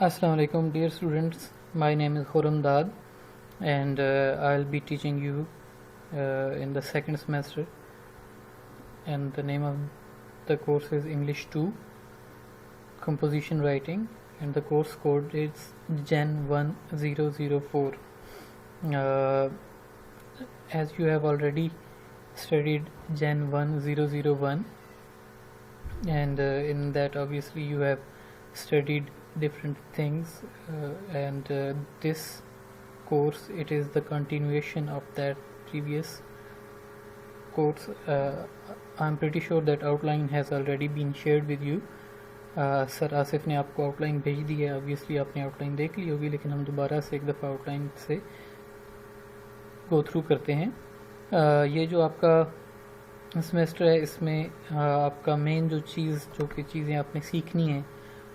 Assalamu alaikum, dear students. My name is Khurram Dad, and I'll be teaching you in the second semester. And the name of the course is English 2 Composition Writing, and the course code is Gen 1004. As you have already studied Gen 1001, and in that obviously you have studied different things, and this course, it is the continuation of that previous course. I'm pretty sure that outline has already been shared with you. سر آصف نے آپ کو out line بھیج دی ہے. obviously آپ نے out line دیکھ لی ہوگی, لیکن ہم دوبارہ سے ایک دفعہ آؤٹ لائن سے گو تھرو کرتے ہیں. یہ جو آپ کا سمیسٹر ہے, اس میں آپ کا مین جو چیزیں آپ نے سیکھنی ہیں,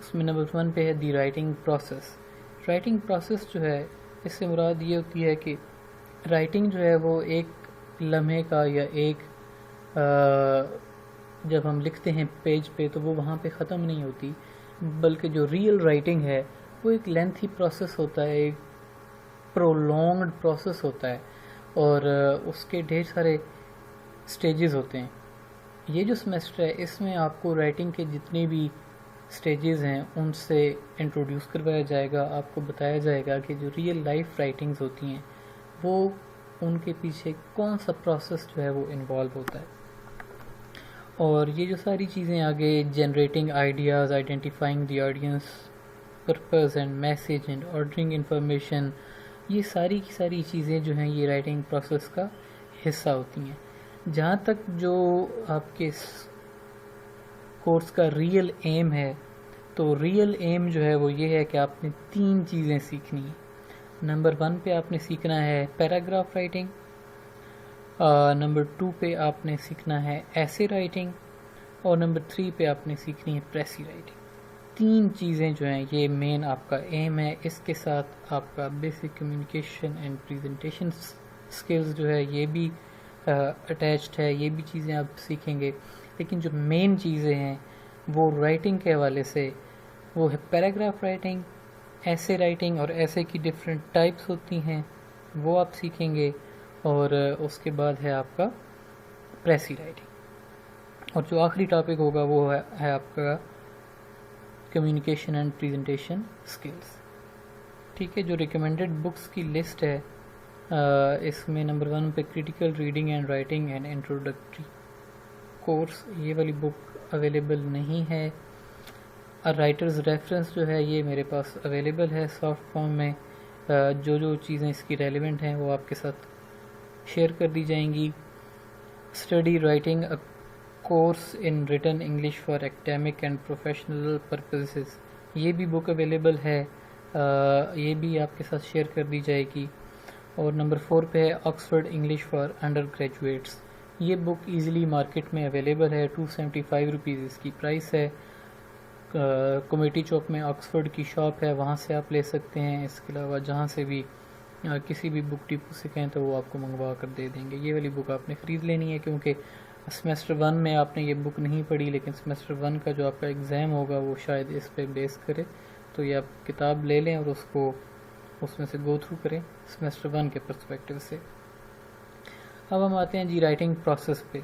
اس میں نمبر 1 پہ ہے دی رائٹنگ پروسیس. رائٹنگ پروسیس جو ہے, اس سے مراد یہ ہوتی ہے کہ رائٹنگ جو ہے وہ ایک لمحے کا یا ایک جب ہم لکھتے ہیں پیج پہ تو وہ وہاں پہ ختم نہیں ہوتی, بلکہ جو ریئل رائٹنگ ہے وہ ایک لینتھی پروسیس ہوتا ہے, ایک پرولونگڈ پروسیس ہوتا ہے, اور اس کے ڈھیر سارے سٹیجز ہوتے ہیں. یہ جو سمیسٹر ہے, اس میں آپ کو رائٹنگ کے جتنے بھی سٹیجز ہیں ان سے انٹروڈیوس کروایا جائے گا. آپ کو بتایا جائے گا کہ جو ریئل لائف رائٹنگز ہوتی ہیں وہ ان کے پیچھے کون سا پروسیس جو ہے وہ انوالو ہوتا ہے. اور یہ جو ساری چیزیں آگے, generating ideas, identifying the audience, purpose and message and ordering information, یہ ساری کی ساری چیزیں جو ہیں یہ رائٹنگ پروسیس کا حصہ ہوتی ہیں. جہاں تک جو آپ کے کورس کا ریئل ایم ہے, تو ریئل ایم جو ہے وہ یہ ہے کہ آپ نے 3 چیزیں سیکھنی ہیں. نمبر 1 پہ آپ نے سیکھنا ہے پیراگراف رائٹنگ, نمبر 2 پہ آپ نے سیکھنا ہے ایسے رائٹنگ, اور نمبر 3 پہ آپ نے سیکھنی ہے پریسی رائٹنگ. 3 چیزیں جو ہیں یہ مین آپ کا ایم ہے. اس کے ساتھ آپ کا basic communication and presentation skills جو ہے یہ بھی اٹیچڈ ہے, یہ بھی چیزیں آپ سیکھیں گے. لیکن جو مین چیزیں ہیں وہ رائٹنگ کے حوالے سے وہ ہے پیراگراف رائٹنگ, ایسے رائٹنگ, اور ایسے کی ڈفرینٹ ٹائپس ہوتی ہیں وہ آپ سیکھیں گے, اور اس کے بعد ہے آپ کا پریسی رائٹنگ. اور جو آخری ٹاپک ہوگا وہ ہے آپ کا کمیونیکیشن اینڈ پریزنٹیشن سکلز. ٹھیک ہے. جو ریکمینڈڈ بکس کی لسٹ ہے, اس میں نمبر 1 پہ critical reading and writing and introductory course, یہ والی بک اویلیبل نہیں ہے. رائٹرز ریفرنس جو ہے یہ میرے پاس اویلیبل ہے سافٹ فارم میں. جو چیزیں اس کی ریلیونٹ ہیں وہ آپ کے ساتھ شیئر کر دی جائیں گی. Study writing a course in written English for academic and professional purposes, یہ بھی بک اویلیبل ہے, یہ بھی آپ کے ساتھ شیئر کر دی جائے گی. اور نمبر 4 پہ ہے Oxford English for under graduates, یہ بک ایزیلی مارکیٹ میں اویلیبل ہے. 275 روپیز اس کی پرائس ہے. کمیٹی چوک میں آکسفورڈ کی شاپ ہے, وہاں سے آپ لے سکتے ہیں. اس کے علاوہ جہاں سے بھی کسی بھی بک ڈپو سے کہیں تو وہ آپ کو منگوا کر دے دیں گے. یہ والی بک آپ نے خرید لینی ہے, کیونکہ سمیسٹر 1 میں آپ نے یہ بک نہیں پڑھی, لیکن سمیسٹر 1 کا جو آپ کا ایگزام ہوگا وہ شاید اس پہ بیس کرے. تو یہ آپ کتاب لے لیں اور اس میں سے گو تھرو کریں سمیسٹر 1 کے پرسپیکٹیو سے. اب ہم آتے ہیں جی رائٹنگ پروسیس پہ.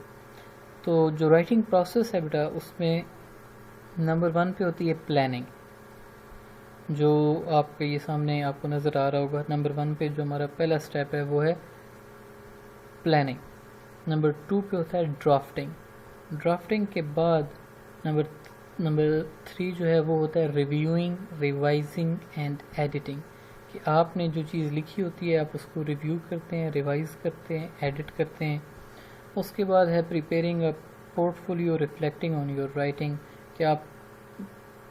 تو جو رائٹنگ پروسیس ہے بیٹا, اس میں نمبر 1 پہ ہوتی ہے پلاننگ, جو آپ کے یہ سامنے آپ کو نظر آ رہا ہوگا. نمبر 1 پہ جو ہمارا پہلا سٹیپ ہے وہ ہے پلاننگ. نمبر 2 پہ ہوتا ہے ڈرافٹنگ. ڈرافٹنگ کے بعد نمبر 3 جو ہے وہ ہوتا ہے ریویوئنگ, ریوائزنگ اینڈ ایڈیٹنگ, کہ آپ نے جو چیز لکھی ہوتی ہے آپ اس کو ریویو کرتے ہیں, ریوائز کرتے ہیں, ایڈٹ کرتے ہیں. اس کے بعد ہے preparing a port folio reflecting on your writing, کہ آپ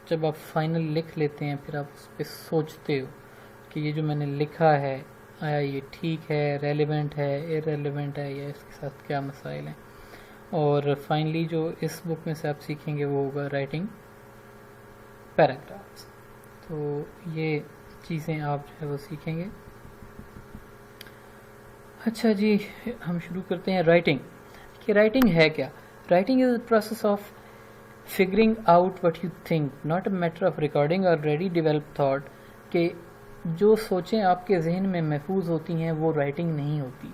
جب آپ فائنل لکھ لیتے ہیں پھر آپ اس پہ سوچتے ہو کہ یہ جو میں نے لکھا ہے آیا یہ ٹھیک ہے, ریلیونٹ ہے, ارریلیونٹ ہے, یا اس کے ساتھ کیا مسائل ہیں. اور فائنلی جو اس بک میں سے آپ سیکھیں گے وہ ہوگا رائٹنگ پیراگرافس. تو یہ چیزیں آپ جو ہے وہ سیکھیں گے. اچھا جی, ہم شروع کرتے ہیں رائٹنگ. کہ رائٹنگ ہے کیا؟ Writing is a process of figuring out what you think, not a matter of recording or ready developed thought. کہ جو سوچیں آپ کے ذہن میں محفوظ ہوتی ہیں وہ رائٹنگ نہیں ہوتی،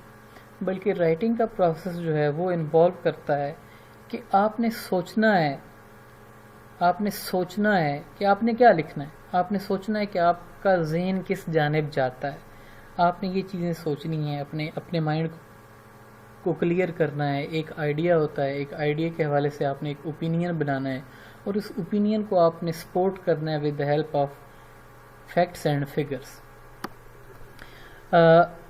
بلکہ رائٹنگ کا پروسیس جو ہے وہ انوالو کرتا ہے کہ آپ نے سوچنا ہے کہ آپ نے کیا لکھنا ہے، آپ نے سوچنا ہے کہ آپ کا ذہن کس جانب جاتا ہے، آپ نے یہ چیزیں سوچنی ہیں، اپنے مائنڈ کو کلیئر کرنا ہے. ایک آئیڈیا ہوتا ہے، ایک آئیڈیا کے حوالے سے آپ نے ایک اوپینین بنانا ہے، اور اس اوپینین کو آپ نے سپورٹ کرنا ہے with the help of facts and figures.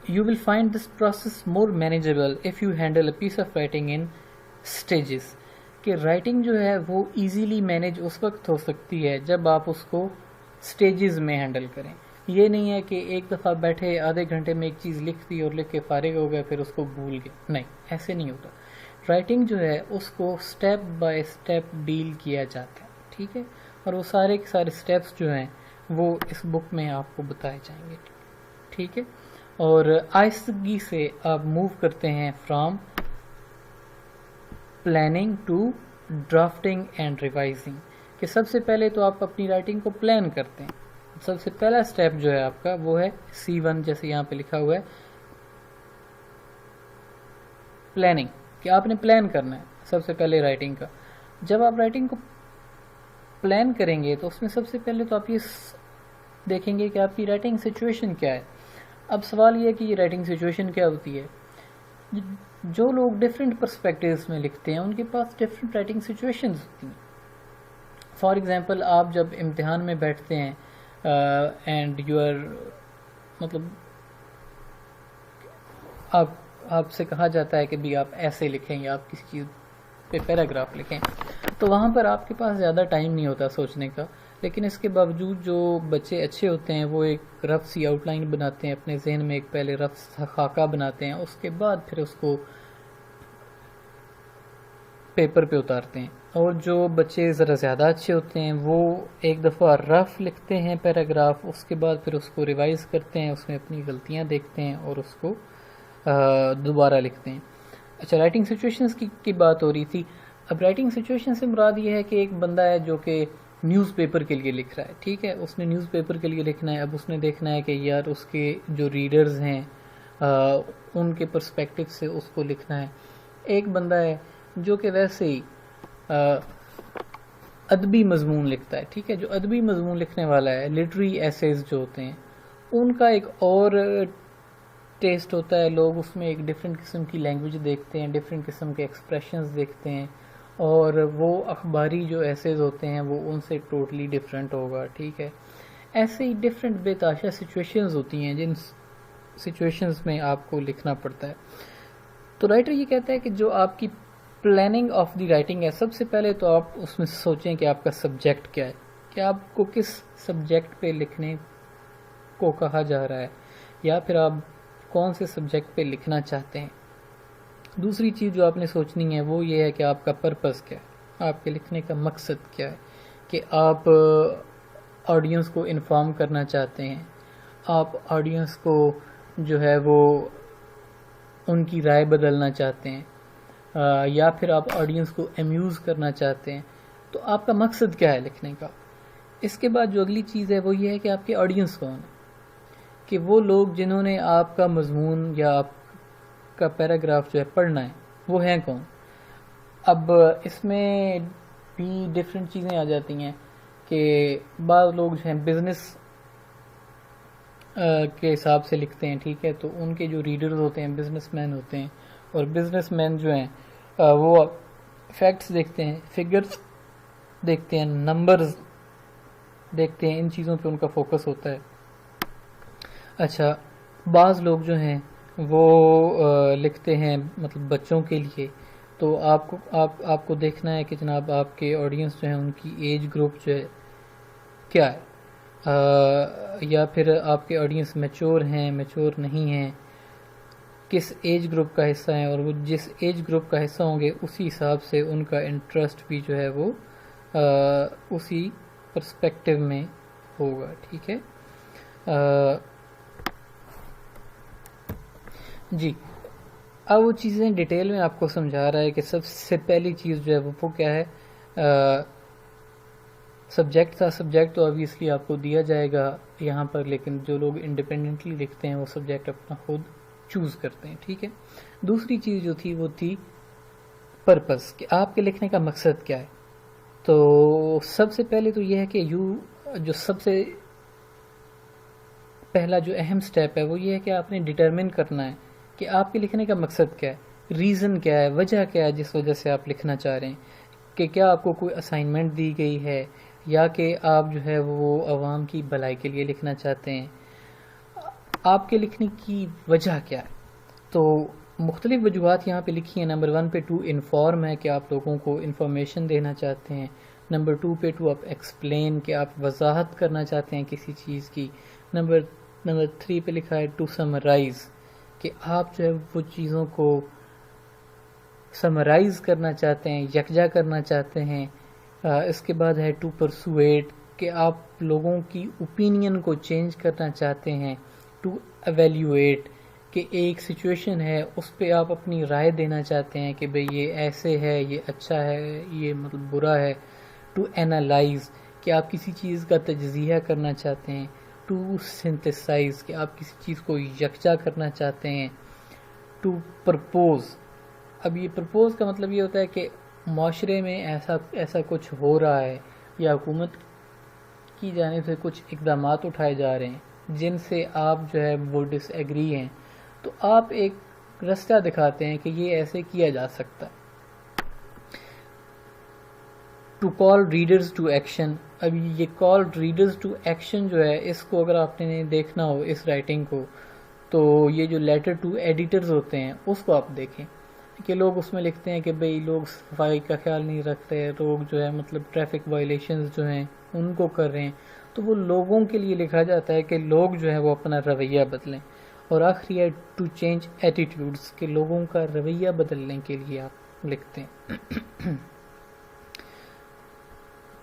You will find this process more manageable if you handle a piece of writing in stages. کہ رائٹنگ جو ہے وہ ایزیلی مینیج اس وقت ہو سکتی ہے جب آپ اس کو سٹیجز میں ہینڈل کریں. یہ نہیں ہے کہ ایک دفعہ بیٹھے آدھے گھنٹے میں ایک چیز لکھ دی اور لکھ کے فارغ ہو گئے پھر اس کو بھول گئے، نہیں، ایسے نہیں ہوتا. رائٹنگ جو ہے اس کو سٹیپ بائی سٹیپ ڈیل کیا جاتا ہے، ٹھیک ہے، اور وہ سارے کے سارے سٹیپس جو ہیں وہ اس بک میں آپ کو بتائے جائیں گے، ٹھیک ہے. اور آہستگی سے آپ موو کرتے ہیں from planning to drafting and revising. کہ سب سے پہلے تو آپ اپنی رائٹنگ کو پلان کرتے ہیں. سب سے پہلا سٹیپ جو ہے آپ کا وہ ہے C1، جیسے یہاں پہ لکھا ہوا ہے پلاننگ، کہ آپ نے پلان کرنا ہے سب سے پہلے رائٹنگ کا. جب آپ رائٹنگ کو پلان کریں گے تو اس میں سب سے پہلے تو آپ یہ دیکھیں گے کہ آپ کی رائٹنگ سچویشن کیا ہے. اب سوال یہ ہے کہ یہ رائٹنگ سچویشن کیا ہوتی ہے. جو لوگ ڈفرینٹ پرسپیکٹیوز میں لکھتے ہیں ان کے پاس ڈفرینٹ رائٹنگ سچویشنز ہوتی ہیں. فار ایگزامپل آپ جب امتحان میں بیٹھتے ہیں اینڈ یو آر، مطلب آپ سے کہا جاتا ہے کہ بھی آپ ایسے لکھیں یا آپ کسی چیز پہ پیراگراف لکھیں، تو وہاں پر آپ کے پاس زیادہ ٹائم نہیں ہوتا سوچنے کا. لیکن اس کے باوجود جو بچے اچھے ہوتے ہیں وہ ایک رف سی آؤٹ لائن بناتے ہیں اپنے ذہن میں، ایک پہلے رف سا خاکہ بناتے ہیں، اس کے بعد پھر اس کو پیپر پہ اتارتے ہیں. اور جو بچے ذرا زیادہ اچھے ہوتے ہیں وہ ایک دفعہ رف لکھتے ہیں پیراگراف، اس کے بعد پھر اس کو ریوائز کرتے ہیں، اس میں اپنی غلطیاں دیکھتے ہیں اور اس کو دوبارہ لکھتے ہیں. اچھا، رائٹنگ سچویشنز کی بات ہو رہی تھی. اب رائٹنگ سچویشن سے مراد یہ ہے کہ ایک بندہ ہے جو کہ نیوز پیپر کے لیے لکھ رہا ہے، ٹھیک ہے، اس نے نیوز پیپر کے لیے لکھنا ہے. اب اس نے دیکھنا ہے کہ یار اس کے جو ریڈرز ہیں ان کے پرسپیکٹو سے اس کو لکھنا ہے. ایک بندہ ہے جو کہ ویسے ہی ادبی مضمون لکھتا ہے، ٹھیک ہے، جو ادبی مضمون لکھنے والا ہے، لٹری ایسیز جو ہوتے ہیں ان کا ایک اور ٹیسٹ ہوتا ہے. لوگ اس میں ایک ڈفرینٹ قسم کی لینگویج دیکھتے ہیں، ڈفرینٹ قسم کے ایکسپریشنز دیکھتے ہیں، اور وہ اخباری جو ایسیز ہوتے ہیں وہ ان سے ٹوٹلی ڈفرینٹ ہوگا، ٹھیک ہے. ایسے ہی ڈفرینٹ بے تحاشا سچویشنز ہوتی ہیں جن سچویشنز میں آپ کو لکھنا پڑتا ہے. تو رائٹر یہ کہتا ہے کہ جو آپ کی پلاننگ آف دی رائٹنگ ہے، سب سے پہلے تو آپ اس میں سوچیں کہ آپ کا سبجیکٹ کیا ہے، کہ آپ کو کس سبجیکٹ پہ لکھنے کو کہا جا رہا ہے، یا پھر آپ کون سے سبجیکٹ پہ لکھنا چاہتے ہیں. دوسری چیز جو آپ نے سوچنی ہے وہ یہ ہے کہ آپ کا پرپس کیا ہے، آپ کے لکھنے کا مقصد کیا ہے، کہ آپ آڈینس کو انفارم کرنا چاہتے ہیں، آپ آڈینس کو جو ہے وہ ان کی رائے بدلنا چاہتے ہیں، یا پھر آپ آڈینس کو امیوز کرنا چاہتے ہیں. تو آپ کا مقصد کیا ہے لکھنے کا. اس کے بعد جو اگلی چیز ہے وہ یہ ہے کہ آپ کے آڈینس کون ہے، کہ وہ لوگ جنہوں نے آپ کا مضمون یا آپ کا پیراگراف جو ہے پڑھنا ہے وہ ہیں کون. اب اس میں بھی ڈفرینٹ چیزیں آ جاتی ہیں کہ بعض لوگ جو ہیں بزنس کے حساب سے لکھتے ہیں، ٹھیک ہے، تو ان کے جو ریڈرز ہوتے ہیں بزنس مین ہوتے ہیں، اور بزنس مین جو ہیں وہ فیکٹس دیکھتے ہیں، فگرز دیکھتے ہیں، نمبرز دیکھتے ہیں، ان چیزوں پہ ان کا فوکس ہوتا ہے. اچھا، بعض لوگ جو ہیں وہ لکھتے ہیں مطلب بچوں کے لیے، تو آپ کو دیکھنا ہے کہ جناب آپ کے آڈینس جو ہیں ان کی ایج گروپ جو ہے کیا ہے، یا پھر آپ کے آڈینس میچور ہیں، میچور نہیں ہیں، کس ایج گروپ کا حصہ ہیں، اور وہ جس ایج گروپ کا حصہ ہوں گے اسی حساب سے ان کا انٹرسٹ بھی جو ہے وہ اسی پرسپیکٹو میں ہوگا، ٹھیک ہے. جی، اب وہ چیزیں ڈیٹیل میں آپ کو سمجھا رہا ہے کہ سب سے پہلی چیز جو ہے وہ کیا ہے، سبجیکٹ تھا، سبجیکٹ تو obviously آپ کو دیا جائے گا یہاں پر، لیکن جو لوگ انڈیپینڈنٹلی لکھتے ہیں وہ سبجیکٹ اپنا خود چوز کرتے ہیں، ٹھیک ہے. دوسری چیز جو تھی وہ تھی پرپس، کہ آپ کے لکھنے کا مقصد کیا ہے. تو سب سے پہلے تو یہ ہے کہ جو سب سے پہلا جو اہم سٹیپ ہے وہ یہ ہے کہ آپ نے ڈٹرمن کرنا ہے کہ آپ کے لکھنے کا مقصد کیا ہے، ریزن کیا ہے، وجہ کیا ہے جس وجہ سے آپ لکھنا چاہ رہے ہیں. کہ کیا آپ کو کوئی اسائنمنٹ دی گئی ہے، یا کہ آپ جو ہے وہ عوام کی بھلائی کے لیے لکھنا چاہتے ہیں. آپ کے لکھنے کی وجہ کیا ہے. تو مختلف وجوہات یہاں پہ لکھی ہیں. نمبر 1 پہ ٹو انفارم ہے کہ آپ لوگوں کو انفارمیشن دینا چاہتے ہیں. نمبر 2 پہ ٹو آپ ایکسپلین کہ آپ وضاحت کرنا چاہتے ہیں کسی چیز کی. نمبر 3 پہ لکھا ہے ٹو سمرائز، کہ آپ جو ہے وہ چیزوں کو سمرائز کرنا چاہتے ہیں، یکجا کرنا چاہتے ہیں. اس کے بعد ہے ٹو پرسویٹ، کہ آپ لوگوں کی اوپینین کو چینج کرنا چاہتے ہیں. ٹو ایویلیویٹ، کہ ایک سچویشن ہے اس پہ آپ اپنی رائے دینا چاہتے ہیں کہ بھئی یہ ایسے ہے، یہ اچھا ہے، یہ مطلب برا ہے. ٹو اینالائز، کہ آپ کسی چیز کا تجزیہ کرنا چاہتے ہیں. ٹو سنتھسائز، کہ آپ کسی چیز کو یکجا کرنا چاہتے ہیں. ٹو پرپوز، اب یہ پرپوز کا مطلب یہ ہوتا ہے کہ معاشرے میں ایسا کچھ ہو رہا ہے، یا حکومت کی جانب سے کچھ اقدامات اٹھائے جا رہے ہیں جن سے آپ جو ہے وہ ڈس ایگری ہیں، تو آپ ایک رستہ دکھاتے ہیں کہ یہ ایسے کیا جا سکتا ہے. To call readers to action, اب یہ کال ریڈرز ٹو ایکشن جو ہے، اس کو اگر آپ نے دیکھنا ہو اس رائٹنگ کو، تو یہ جو لیٹر ٹو ایڈیٹرز ہوتے ہیں اس کو آپ دیکھیں کہ لوگ اس میں لکھتے ہیں کہ بھئی لوگ صفائی کا خیال نہیں رکھتے، لوگ جو ہے مطلب ٹریفک وائلیشنز جو ہیں ان کو کر رہے ہیں. تو وہ لوگوں کے لیے لکھا جاتا ہے کہ لوگ جو ہے وہ اپنا رویہ بدلیں. اور آخری ہے ٹو چینج ایٹیٹیوڈز، کہ لوگوں کا رویہ بدلنے کے لیے آپ لکھتے ہیں.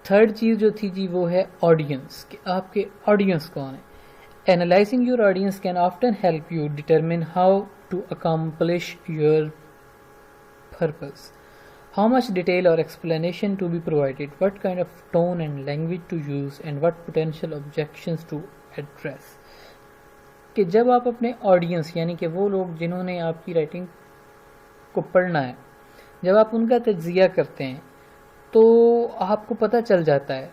تھرڈ چیز جو تھی جی وہ ہے آڈینس، کہ آپ کے آڈینس کون ہے. Analyzing your audience can often help you determine how to accomplish your purpose. How much detail or explanation to be provided, what kind of tone and language to use, and what potential objections to address. کہ جب آپ اپنے audience یعنی کہ وہ لوگ جنہوں نے آپ کی رائٹنگ کو پڑھنا ہے، جب آپ ان کا تجزیہ کرتے ہیں تو آپ کو پتہ چل جاتا ہے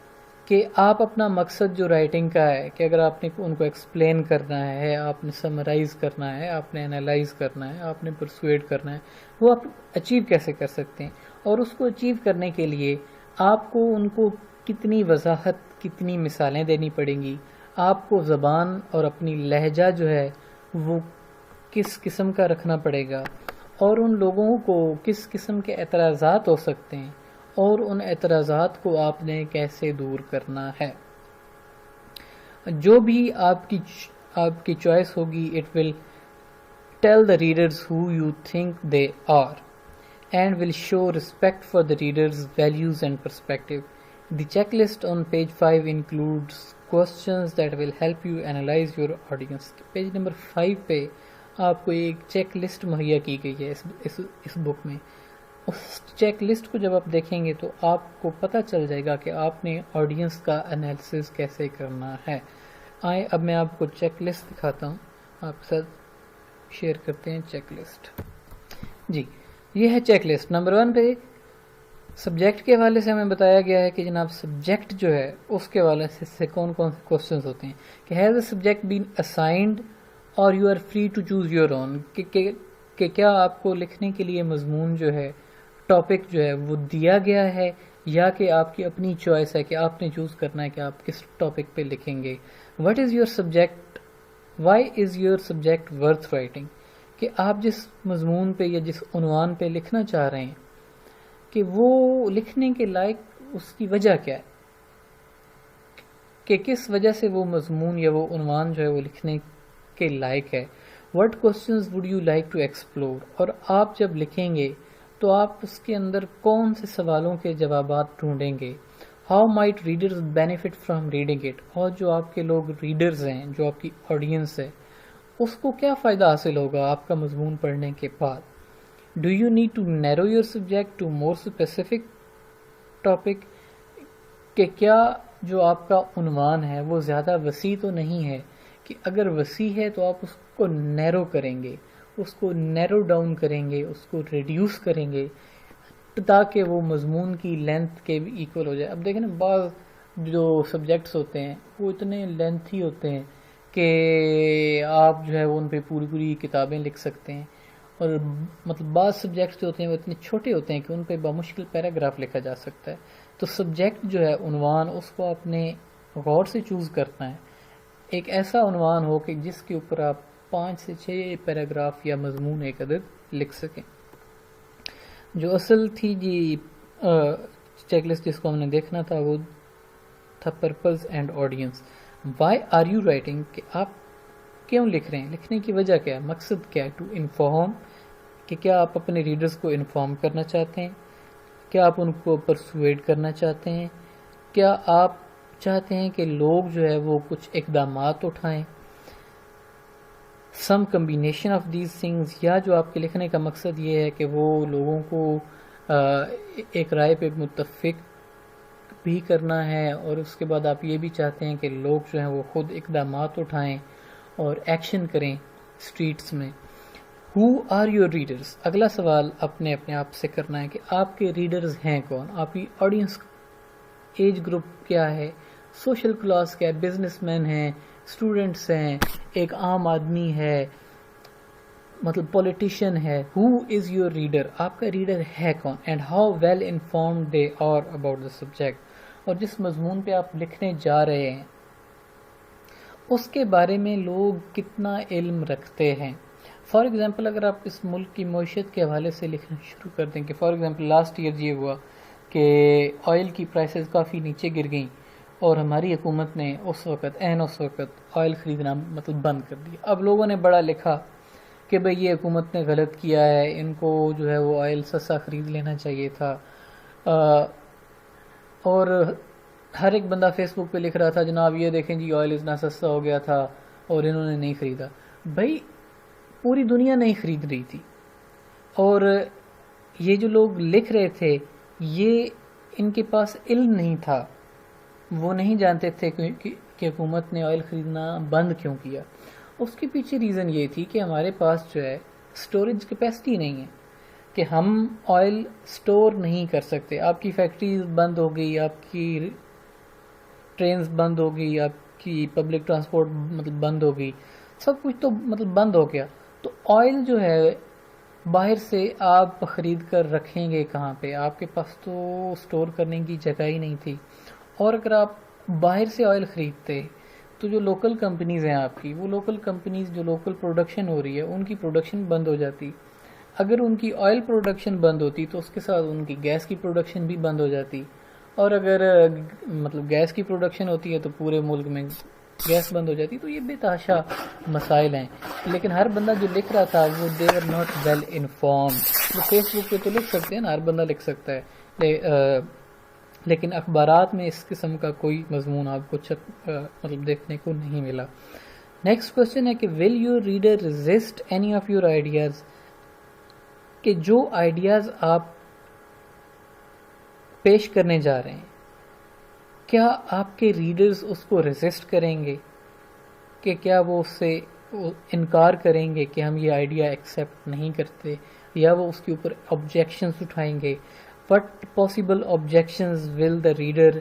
کہ آپ اپنا مقصد جو رائٹنگ کا ہے، کہ اگر آپ نے ان کو ایکسپلین کرنا ہے، آپ نے سمرائز کرنا ہے، آپ نے انالائز کرنا ہے، آپ نے پرسویٹ کرنا ہے، وہ آپ اچیو کیسے کر سکتے ہیں. اور اس کو اچیو کرنے کے لیے آپ کو ان کو کتنی وضاحت، کتنی مثالیں دینی پڑیں گی، آپ کو زبان اور اپنی لہجہ جو ہے وہ کس قسم کا رکھنا پڑے گا، اور ان لوگوں کو کس قسم کے اعتراضات ہو سکتے ہیں، اور ان اعتراضات کو آپ نے کیسے دور کرنا ہے. جو بھی آپ کی چوائس ہوگی، it will tell the readers who you think they are and will show respect for the readers values and perspective. The check list on page 5 includes questions that will help you analyze your audience. Page number 5 پہ آپ کو ایک check list مہیا کی گئی ہے اس بک میں. اس check list کو جب آپ دیکھیں گے تو آپ کو پتہ چل جائے گا کہ آپ نے آڈینس کا انالیسس کیسے کرنا ہے. آئے اب میں آپ کو چیک لسٹ دکھاتا ہوں، آپ کے ساتھ شیئر کرتے ہیں چیک لسٹ. جی یہ ہے چیک لسٹ. نمبر 1 پہ سبجیکٹ کے حوالے سے ہمیں بتایا گیا ہے کہ جناب سبجیکٹ جو ہے اس کے حوالے سے کون کون سے کوشچنز ہوتے ہیں. کہ has a subject been assigned اور you are free to choose your own, کہ کیا آپ کو لکھنے کے لیے مضمون جو ہے، ٹاپک جو ہے وہ دیا گیا ہے، یا کہ آپ کی اپنی چوائس ہے کہ آپ نے چوز کرنا ہے کہ آپ کس ٹاپک پہ لکھیں گے. What is your subject, why is your subject worth writing, کہ آپ جس مضمون پہ یا جس عنوان پہ لکھنا چاہ رہے ہیں کہ وہ لکھنے کے لائق اس کی وجہ کیا ہے، کہ کس وجہ سے وہ مضمون یا وہ عنوان جو ہے وہ لکھنے کے لائق ہے. What questions would you like to explore، اور آپ جب لکھیں گے تو آپ اس کے اندر کون سے سوالوں کے جوابات ڈھونڈیں گے. How might readers benefit from reading it، اور جو آپ کے لوگ ریڈرز ہیں، جو آپ کی آڈینس ہے، اس کو کیا فائدہ حاصل ہوگا آپ کا مضمون پڑھنے کے بعد. Do you need to narrow your subject to more specific topic کہ کیا جو آپ کا عنوان ہے وہ زیادہ وسیع تو نہیں ہے، کہ اگر وسیع ہے تو آپ اس کو نیرو کریں گے، اس کو نیرو ڈاؤن کریں گے، اس کو ریڈیوس کریں گے تاکہ وہ مضمون کی لینتھ کے بھی ایکول ہو جائے. اب دیکھیں نا، بعض جو سبجیکٹس ہوتے ہیں وہ اتنے لینتھی ہوتے ہیں کہ آپ جو ہے وہ ان پہ پوری پوری کتابیں لکھ سکتے ہیں، اور مطلب بعض سبجیکٹس جو ہوتے ہیں وہ اتنے چھوٹے ہوتے ہیں کہ ان پہ بمشکل پیراگراف لکھا جا سکتا ہے. تو سبجیکٹ جو ہے عنوان، اس کو آپ نے غور سے چوز کرنا ہے. ایک ایسا عنوان ہو کہ جس کے اوپر آپ 5 سے 6 پیراگراف یا مضمون ایک عدد لکھ سکیں. جو اصل تھی جی چیک لسٹ جس کو ہم نے دیکھنا تھا وہ تھا purpose and audience. Why are you writing, کہ آپ کیوں لکھ رہے ہیں، لکھنے کی وجہ کیا ہے، مقصد کیا ہے. ٹو انفارم، کہ کیا آپ اپنے ریڈرز کو انفارم کرنا چاہتے ہیں، کیا آپ ان کو پرسویڈ کرنا چاہتے ہیں، کیا آپ چاہتے ہیں کہ لوگ جو ہے وہ کچھ اقدامات اٹھائیں. Some combination of these things, یا جو آپ کے لکھنے کا مقصد یہ ہے کہ وہ لوگوں کو ایک رائے پہ متفق بھی کرنا ہے، اور اس کے بعد آپ یہ بھی چاہتے ہیں کہ لوگ جو ہیں وہ خود اقدامات اٹھائیں اور ایکشن کریں اسٹریٹس میں. ہو آر یور ریڈرز، اگلا سوال اپنے آپ سے کرنا ہے کہ آپ کے ریڈرز ہیں کون، آپ کی آڈینس ایج گروپ کیا ہے، سوشل کلاس کیا ہے، بزنس مین ہیں، اسٹوڈنٹس ہیں، ایک عام آدمی ہے، مطلب پولیٹیشین ہے. ہو از یور ریڈر، آپ کا ریڈر ہے کون، and how well informed they are about the subject, اور جس مضمون پہ آپ لکھنے جا رہے ہیں اس کے بارے میں لوگ کتنا علم رکھتے ہیں. فار ایگزامپل اگر آپ اس ملک کی معیشت کے حوالے سے لکھنا شروع کر دیں کہ فار ایگزامپل لاسٹ ایئر یہ ہوا کہ آئل کی پرائسز کافی نیچے گر گئیں اور ہماری حکومت نے اس وقت آئل خریدنا مطلب بند کر دیا. اب لوگوں نے بڑا لکھا کہ بھئی یہ حکومت نے غلط کیا ہے، ان کو جو ہے وہ آئل سستا خرید لینا چاہیے تھا. اور ہر ایک بندہ فیس بک پہ لکھ رہا تھا جناب یہ دیکھیں جی آئل اتنا سستا ہو گیا تھا اور انہوں نے نہیں خریدا. بھائی پوری دنیا نہیں خرید رہی تھی، اور یہ جو لوگ لکھ رہے تھے یہ ان کے پاس علم نہیں تھا، وہ نہیں جانتے تھے کہ حکومت نے آئل خریدنا بند کیوں کیا. اس کے پیچھے ریزن یہ تھی کہ ہمارے پاس جو ہے سٹوریج کیپیسٹی نہیں ہے، کہ ہم آئل سٹور نہیں کر سکتے. آپ کی فیکٹریز بند ہو گئی، آپ کی ٹرینز بند ہو گئی، آپ کی پبلک ٹرانسپورٹ مطلب بند ہو گئی، سب کچھ تو مطلب بند ہو گیا. تو آئل جو ہے باہر سے آپ خرید کر رکھیں گے کہاں پہ، آپ کے پاس تو سٹور کرنے کی جگہ ہی نہیں تھی. اور اگر آپ باہر سے آئل خریدتے تو جو لوکل کمپنیز ہیں آپ کی، وہ لوکل کمپنیز جو لوکل پروڈکشن ہو رہی ہے ان کی پروڈکشن بند ہو جاتی. اگر ان کی آئل پروڈکشن بند ہوتی تو اس کے ساتھ ان کی گیس کی پروڈکشن بھی بند ہو جاتی، اور اگر مطلب گیس کی پروڈکشن ہوتی ہے تو پورے ملک میں گیس بند ہو جاتی. تو یہ بے تحاشا مسائل ہیں، لیکن ہر بندہ جو لکھ رہا تھا وہ دے ور ناٹ ویل انفارمڈ. وہ فیس بک پہ تو لکھ سکتے ہیں نا، ہر بندہ لکھ سکتا ہے، لیکن اخبارات میں اس قسم کا کوئی مضمون آپ کو مطلب دیکھنے کو نہیں ملا. نیکسٹ کوشچن ہے کہ will your reader resist any of your ideas, کہ جو آئیڈیاز آپ پیش کرنے جا رہے ہیں کیا آپ کے ریڈرز اس کو ریزسٹ کریں گے، کہ کیا وہ اس سے انکار کریں گے کہ ہم یہ آئیڈیا ایکسیپٹ نہیں کرتے، یا وہ اس کے اوپر آبجیکشنز اٹھائیں گے. What possible objections will the reader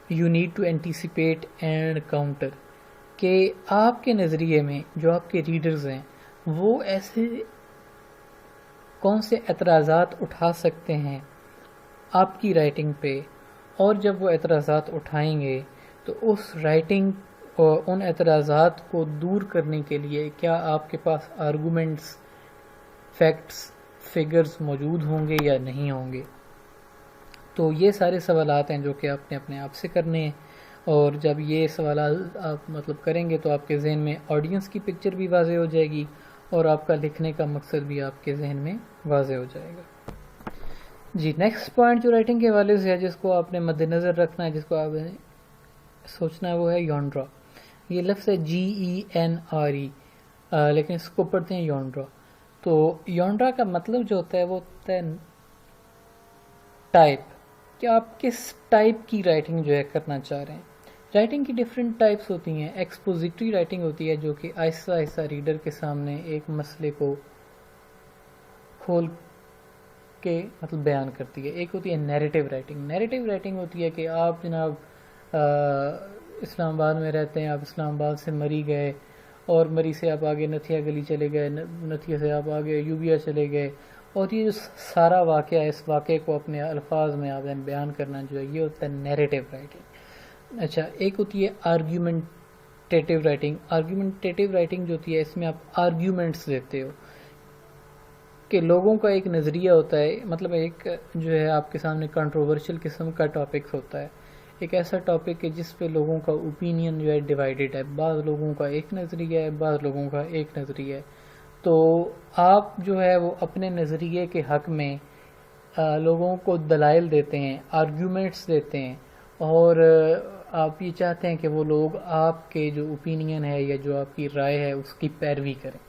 you need to anticipate and counter، کہ آپ کے نظریے میں جو آپ کے ریڈرز ہیں وہ ایسے کون سے اعتراضات اٹھا سکتے ہیں آپ کی رائٹنگ پہ، اور جب وہ اعتراضات اٹھائیں گے تو اس رائٹنگ اور ان اعتراضات کو دور کرنے کے لیے کیا آپ کے پاس آرگومنٹس، فیکٹس، فگرز موجود ہوں گے یا نہیں ہوں گے. تو یہ سارے سوالات ہیں جو کہ آپ نے اپنے آپ سے کرنے ہیں، اور جب یہ سوالات آپ مطلب کریں گے تو آپ کے ذہن میں آڈینس کی پکچر بھی واضح ہو جائے گی، اور آپ کا لکھنے کا مقصد بھی آپ کے ذہن میں واضح ہو جائے گا. جی نیکسٹ پوائنٹ جو رائٹنگ کے حوالے سے ہے جس کو آپ نے مد نظر رکھنا ہے، جس کو آپ نے سوچنا ہے، وہ ہے یونڈرا. یہ لفظ ہے GENRE، لیکن اس کو پڑھتے ہیں یونڈرا. تو یونڈرا کا مطلب جو ہوتا ہے وہ ہوتا ہے ٹائپ، کہ آپ کس ٹائپ کی رائٹنگ جو ہے کرنا چاہ رہے ہیں. رائٹنگ کی ڈفرینٹ ٹائپس ہوتی ہیں. ایکسپوزیٹری رائٹنگ ہوتی ہے جو کہ آہستہ آہستہ ریڈر کے سامنے ایک مسئلے کو کھول کے مطلب بیان کرتی ہے. ایک ہوتی ہے نیریٹو رائٹنگ. نیریٹو رائٹنگ ہوتی ہے کہ آپ جناب اسلام آباد میں رہتے ہیں، آپ اسلام آباد سے مری گئے، اور مری سے آپ آگے نتھیا گلی چلے گئے، نتھیا سے آپ آگے یوبیا چلے گئے، اور یہ جو سارا واقعہ ہے، اس واقعے کو اپنے الفاظ میں آپ بیان کرنا جو ہے، یہ ہوتا ہے نیریٹو رائٹنگ. اچھا، ایک ہوتی ہے آرگیومنٹیٹیو رائٹنگ. آرگیومنٹیٹیو رائٹنگ جو ہوتی ہے، اس میں آپ آرگیومنٹس دیتے ہو کہ لوگوں کا ایک نظریہ ہوتا ہے، مطلب ایک جو ہے آپ کے سامنے کنٹروورشل قسم کا ٹاپک ہوتا ہے، ایک ایسا ٹاپک ہے جس پہ لوگوں کا اوپینین جو ہے ڈیوائیڈڈ ہے. بعض لوگوں کا ایک نظریہ ہے، بعض لوگوں کا ایک نظریہ ہے. تو آپ جو ہے وہ اپنے نظریے کے حق میں لوگوں کو دلائل دیتے ہیں، آرگیومنٹس دیتے ہیں، اور آپ یہ چاہتے ہیں کہ وہ لوگ آپ کے جو اوپینین ہے یا جو آپ کی رائے ہے اس کی پیروی کریں.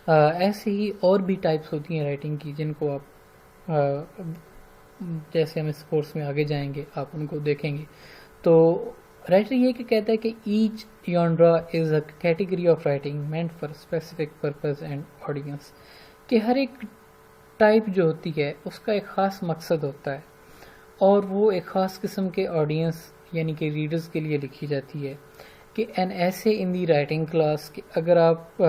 ایسے ہی اور بھی ٹائپس ہوتی ہیں رائٹنگ کی، جن کو آپ جیسے ہم اس کورس میں آگے جائیں گے آپ ان کو دیکھیں گے. تو رائٹر یہ کہ کہتا ہے کہ each genre is a category of writing meant for specific purpose and audience, کہ ہر ایک ٹائپ جو ہوتی ہے اس کا ایک خاص مقصد ہوتا ہے، اور وہ ایک خاص قسم کے آڈینس یعنی کہ ریڈرز کے لیے لکھی جاتی ہے. کہ این ایسے ان دی رائٹنگ کلاس، کہ اگر آپ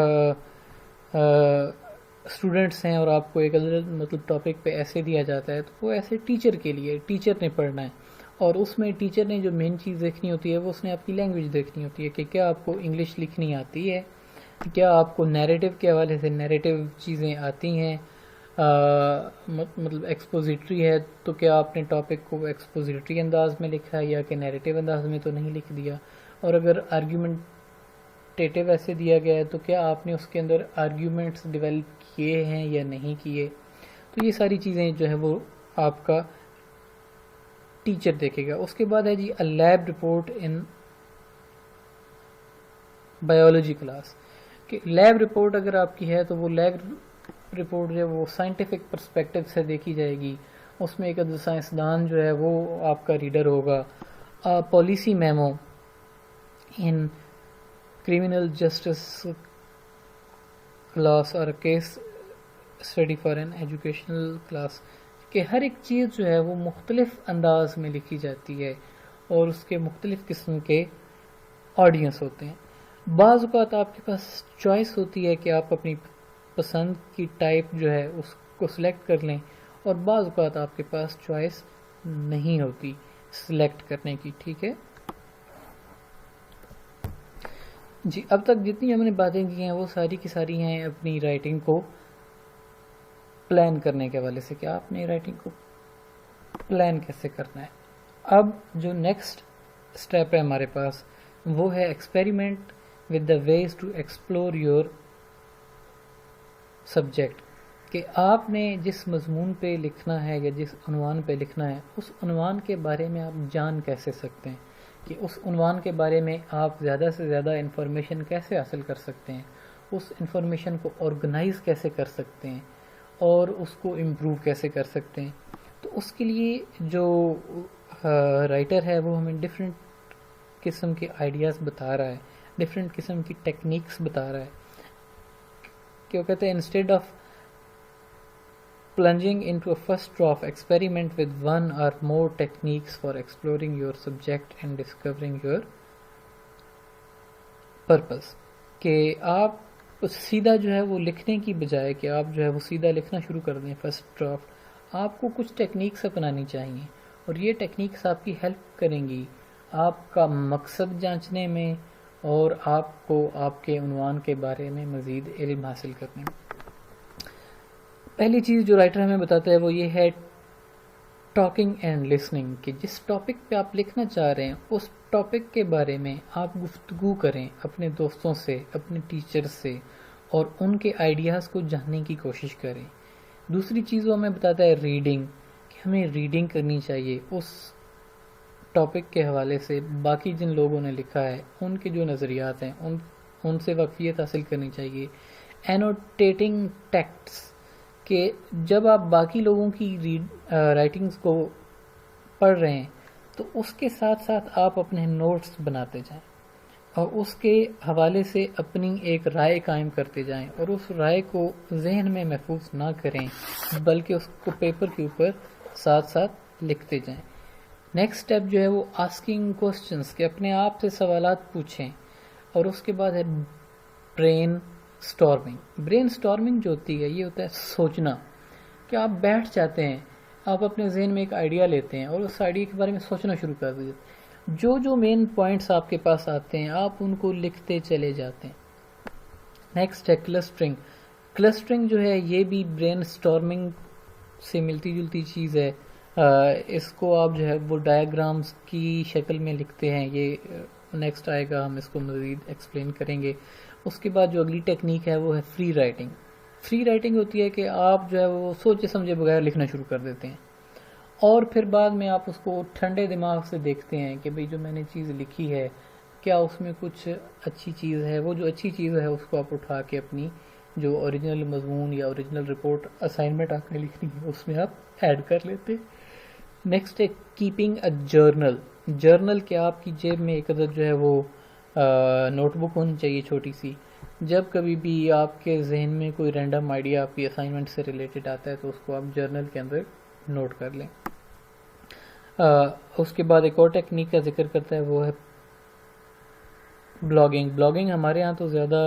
اسٹوڈنٹس ہیں اور آپ کو ایک مطلب ٹاپک پہ ایسے دیا جاتا ہے، تو وہ ایسے ٹیچر کے لیے، ٹیچر نے پڑھنا ہے، اور اس میں ٹیچر نے جو مین چیز دیکھنی ہوتی ہے وہ اس نے آپ کی لینگویج دیکھنی ہوتی ہے، کہ کیا آپ کو انگلش لکھنی آتی ہے، کیا آپ کو نیریٹو کے حوالے سے نیریٹو چیزیں آتی ہیں، مطلب ایکسپوزیٹری ہے تو کیا آپ نے ٹاپک کو ایکسپوزیٹری انداز میں لکھا ہے یا کہ نیریٹو انداز میں تو نہیں لکھ دیا، اور اگر آرگیومنٹیٹیو ایسے دیا گیا ہے تو کیا آپ نے اس کے اندر آرگیومنٹس ڈیولپ کیے ہیں یا نہیں کیے. تو یہ ساری چیزیں جو ہے وہ آپ کا ٹیچر دیکھے گا. اس کے بعد ہے جی لیب رپورٹ ان بایولوجی کلاس، کہ لیب رپورٹ اگر آپ کی ہے تو وہ لیب رپورٹ جو ہے وہ سائنٹیفک پرسپیکٹو سے دیکھی جائے گی. اس میں ایک سائنسدان جو ہے وہ آپ کا ریڈر ہوگا. پالیسی میمو ان کرمنل جسٹس کلاس اور case study for an educational class, کہ ہر ایک چیز جو ہے وہ مختلف انداز میں لکھی جاتی ہے اور اس کے مختلف قسم کے آڈینس ہوتے ہیں. بعض اوقات آپ کے پاس چوائس ہوتی ہے کہ آپ اپنی پسند کی ٹائپ جو ہے اس کو سلیکٹ کر لیں، اور بعض اوقات آپ کے پاس چوائس نہیں ہوتی سلیکٹ کرنے کی. ٹھیک ہے جی. اب تک جتنی ہم نے باتیں کی ہیں وہ ساری کی ساری ہیں اپنی رائٹنگ کو پلان کرنے کے حوالے سے، کہ آپ نے رائٹنگ کو پلان کیسے کرنا ہے. اب جو نیکسٹ اسٹیپ ہے ہمارے پاس وہ ہے experiment with the ways to explore your subject, کہ آپ نے جس مضمون پہ لکھنا ہے یا جس عنوان پہ لکھنا ہے اس عنوان کے بارے میں آپ جان کیسے سکتے ہیں، کہ اس عنوان کے بارے میں آپ زیادہ سے زیادہ انفارمیشن کیسے حاصل کر سکتے ہیں، اس انفارمیشن کو آرگنائز کیسے کر سکتے ہیں اور اس کو امپروو کیسے کر سکتے ہیں. تو اس کے لیے جو رائٹر ہے وہ ہمیں ڈفرینٹ قسم کے آئیڈیاز بتا رہا ہے، ڈفرینٹ قسم کی ٹیکنیکس بتا رہا ہے، کہ وہ کہتے ہیں instead of plunging into a first draft, experiment with one or more techniques for exploring your subject and discovering your purpose. کہ آپ سیدھا جو ہے وہ لکھنے کی بجائے کہ آپ جو ہے وہ سیدھا لکھنا شروع کر دیں فرسٹ ڈرافٹ، آپ کو کچھ ٹیکنیکس اپنانی چاہیے، اور یہ ٹیکنیکس آپ کی ہیلپ کریں گی آپ کا مقصد جانچنے میں اور آپ کو آپ کے عنوان کے بارے میں مزید علم حاصل کرنے میں. پہلی چیز جو رائٹر ہمیں بتاتا ہے وہ یہ ہے ٹاکنگ اینڈ لسننگ، کہ جس ٹاپک پہ آپ لکھنا چاہ رہے ہیں اس ٹاپک کے بارے میں آپ گفتگو کریں اپنے دوستوں سے، اپنے ٹیچر سے، اور ان کے آئیڈیاز کو جاننے کی کوشش کریں. دوسری چیز وہ ہمیں بتاتا ہے ریڈنگ، کہ ہمیں ریڈنگ کرنی چاہیے اس ٹاپک کے حوالے سے، باقی جن لوگوں نے لکھا ہے ان کے جو نظریات ہیں ان سے واقفیت حاصل کرنی چاہیے. اینوٹیٹنگ ٹیکسٹ، کہ جب آپ باقی لوگوں کی رائٹنگز کو پڑھ رہے ہیں تو اس کے ساتھ ساتھ آپ اپنے نوٹس بناتے جائیں اور اس کے حوالے سے اپنی ایک رائے قائم کرتے جائیں، اور اس رائے کو ذہن میں محفوظ نہ کریں بلکہ اس کو پیپر کے اوپر ساتھ ساتھ لکھتے جائیں۔ نیکسٹ اسٹیپ جو ہے وہ آسکنگ کوسچنس، کہ اپنے آپ سے سوالات پوچھیں، اور اس کے بعد ہے برین سٹارمنگ۔ برین سٹارمنگ جو ہوتی ہے یہ ہوتا ہے سوچنا، کہ آپ بیٹھ جاتے ہیں، آپ اپنے ذہن میں ایک آئیڈیا لیتے ہیں اور اس آئیڈیا کے بارے میں سوچنا شروع کر دیتے ہیں، جو مین پوائنٹس آپ کے پاس آتے ہیں آپ ان کو لکھتے چلے جاتے ہیں۔ نیکسٹ ہے کلسٹرنگ۔ کلسٹرنگ جو ہے یہ بھی برین سٹارمنگ سے ملتی جلتی چیز ہے۔ اس کو آپ جو ہے وہ ڈائیگرامز کی شکل میں لکھتے ہیں، یہ نیکسٹ آئے گا، ہم اس کو مزید ایکسپلین کریں گے۔ اس کے بعد جو اگلی ٹیکنیک ہے وہ ہے فری رائٹنگ۔ فری رائٹنگ ہوتی ہے کہ آپ جو ہے وہ سوچے سمجھے بغیر لکھنا شروع کر دیتے ہیں، اور پھر بعد میں آپ اس کو ٹھنڈے دماغ سے دیکھتے ہیں کہ بھئی جو میں نے چیز لکھی ہے کیا اس میں کچھ اچھی چیز ہے، وہ جو اچھی چیز ہے اس کو آپ اٹھا کے اپنی جو اوریجنل مضمون یا اوریجنل رپورٹ اسائنمنٹ آپ نے لکھنی ہے اس میں آپ ایڈ کر لیتے۔ نیکسٹ ہے کیپنگ اے جرنل۔ جرنل کہ آپ کی جیب میں ایک عدد جو ہے وہ نوٹ بک ہونی چاہیے چھوٹی سی، جب کبھی بھی آپ کے ذہن میں کوئی رینڈم آئیڈیا آپ کی اسائنمنٹ سے ریلیٹڈ آتا ہے تو اس کو آپ جرنل کے اندر نوٹ کر لیں۔ اس کے بعد ایک اور ٹیکنیک کا ذکر کرتا ہے وہ ہے بلاگنگ۔ بلاگنگ ہمارے ہاں تو زیادہ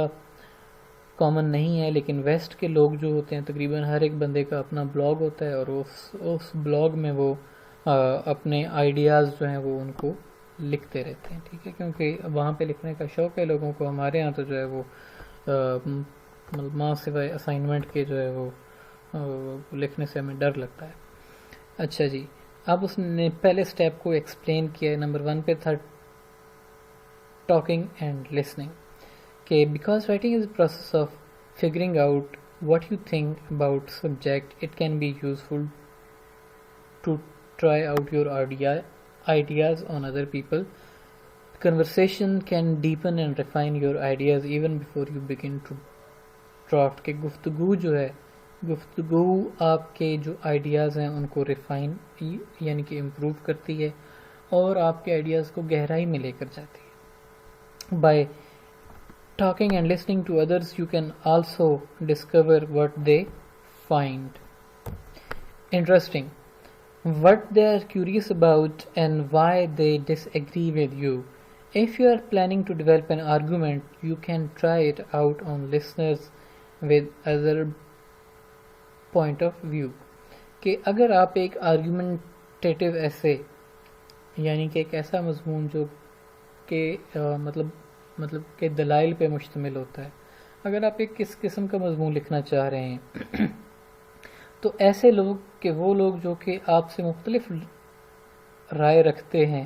کامن نہیں ہے، لیکن ویسٹ کے لوگ جو ہوتے ہیں تقریباً ہر ایک بندے کا اپنا بلاگ ہوتا ہے، اور اس بلاگ میں وہ اپنے آئیڈیاز جو ہیں وہ ان کو لکھتے رہتے ہیں، ٹھیک ہے، کیونکہ وہاں پہ لکھنے کا شوق ہے لوگوں کو۔ ہمارے ہاں تو جو ہے وہ ماں سوائے اسائنمنٹ کے جو ہے وہ لکھنے سے ہمیں ڈر لگتا ہے۔ اچھا جی، اب اس نے پہلے سٹیپ کو ایکسپلین کیا ہے، نمبر 1 پہ تھا ٹاکنگ اینڈ لسننگ، کہ because writing is a process of figuring out what you think about subject it can be useful to try out your ideas on other people. Conversation can deepen and refine your ideas even before you begin to draft. کہ گفتگو جو ہے، گفتگو آپ کے جو ideas ہیں ان کو ریفائن یعنی کہ امپروو کرتی ہے اور آپ کے آئیڈیاز کو گہرائی میں لے کر جاتی ہے۔ By talking and listening to others you can also discover what they find interesting, what they are curious about, and why they disagree with you. If you are planning to develop an argument, you can try it out on listeners with other point of view. کہ اگر آپ ایک آرگومنٹیٹیو ایسے یعنی کہ ایک ایسا مضمون جو کہ مطلب کہ دلائل پہ مشتمل ہوتا ہے، اگر آپ ایک کس قسم کا مضمون لکھنا چاہ رہے ہیں تو ایسے لوگ کہ وہ لوگ جو کہ آپ سے مختلف رائے رکھتے ہیں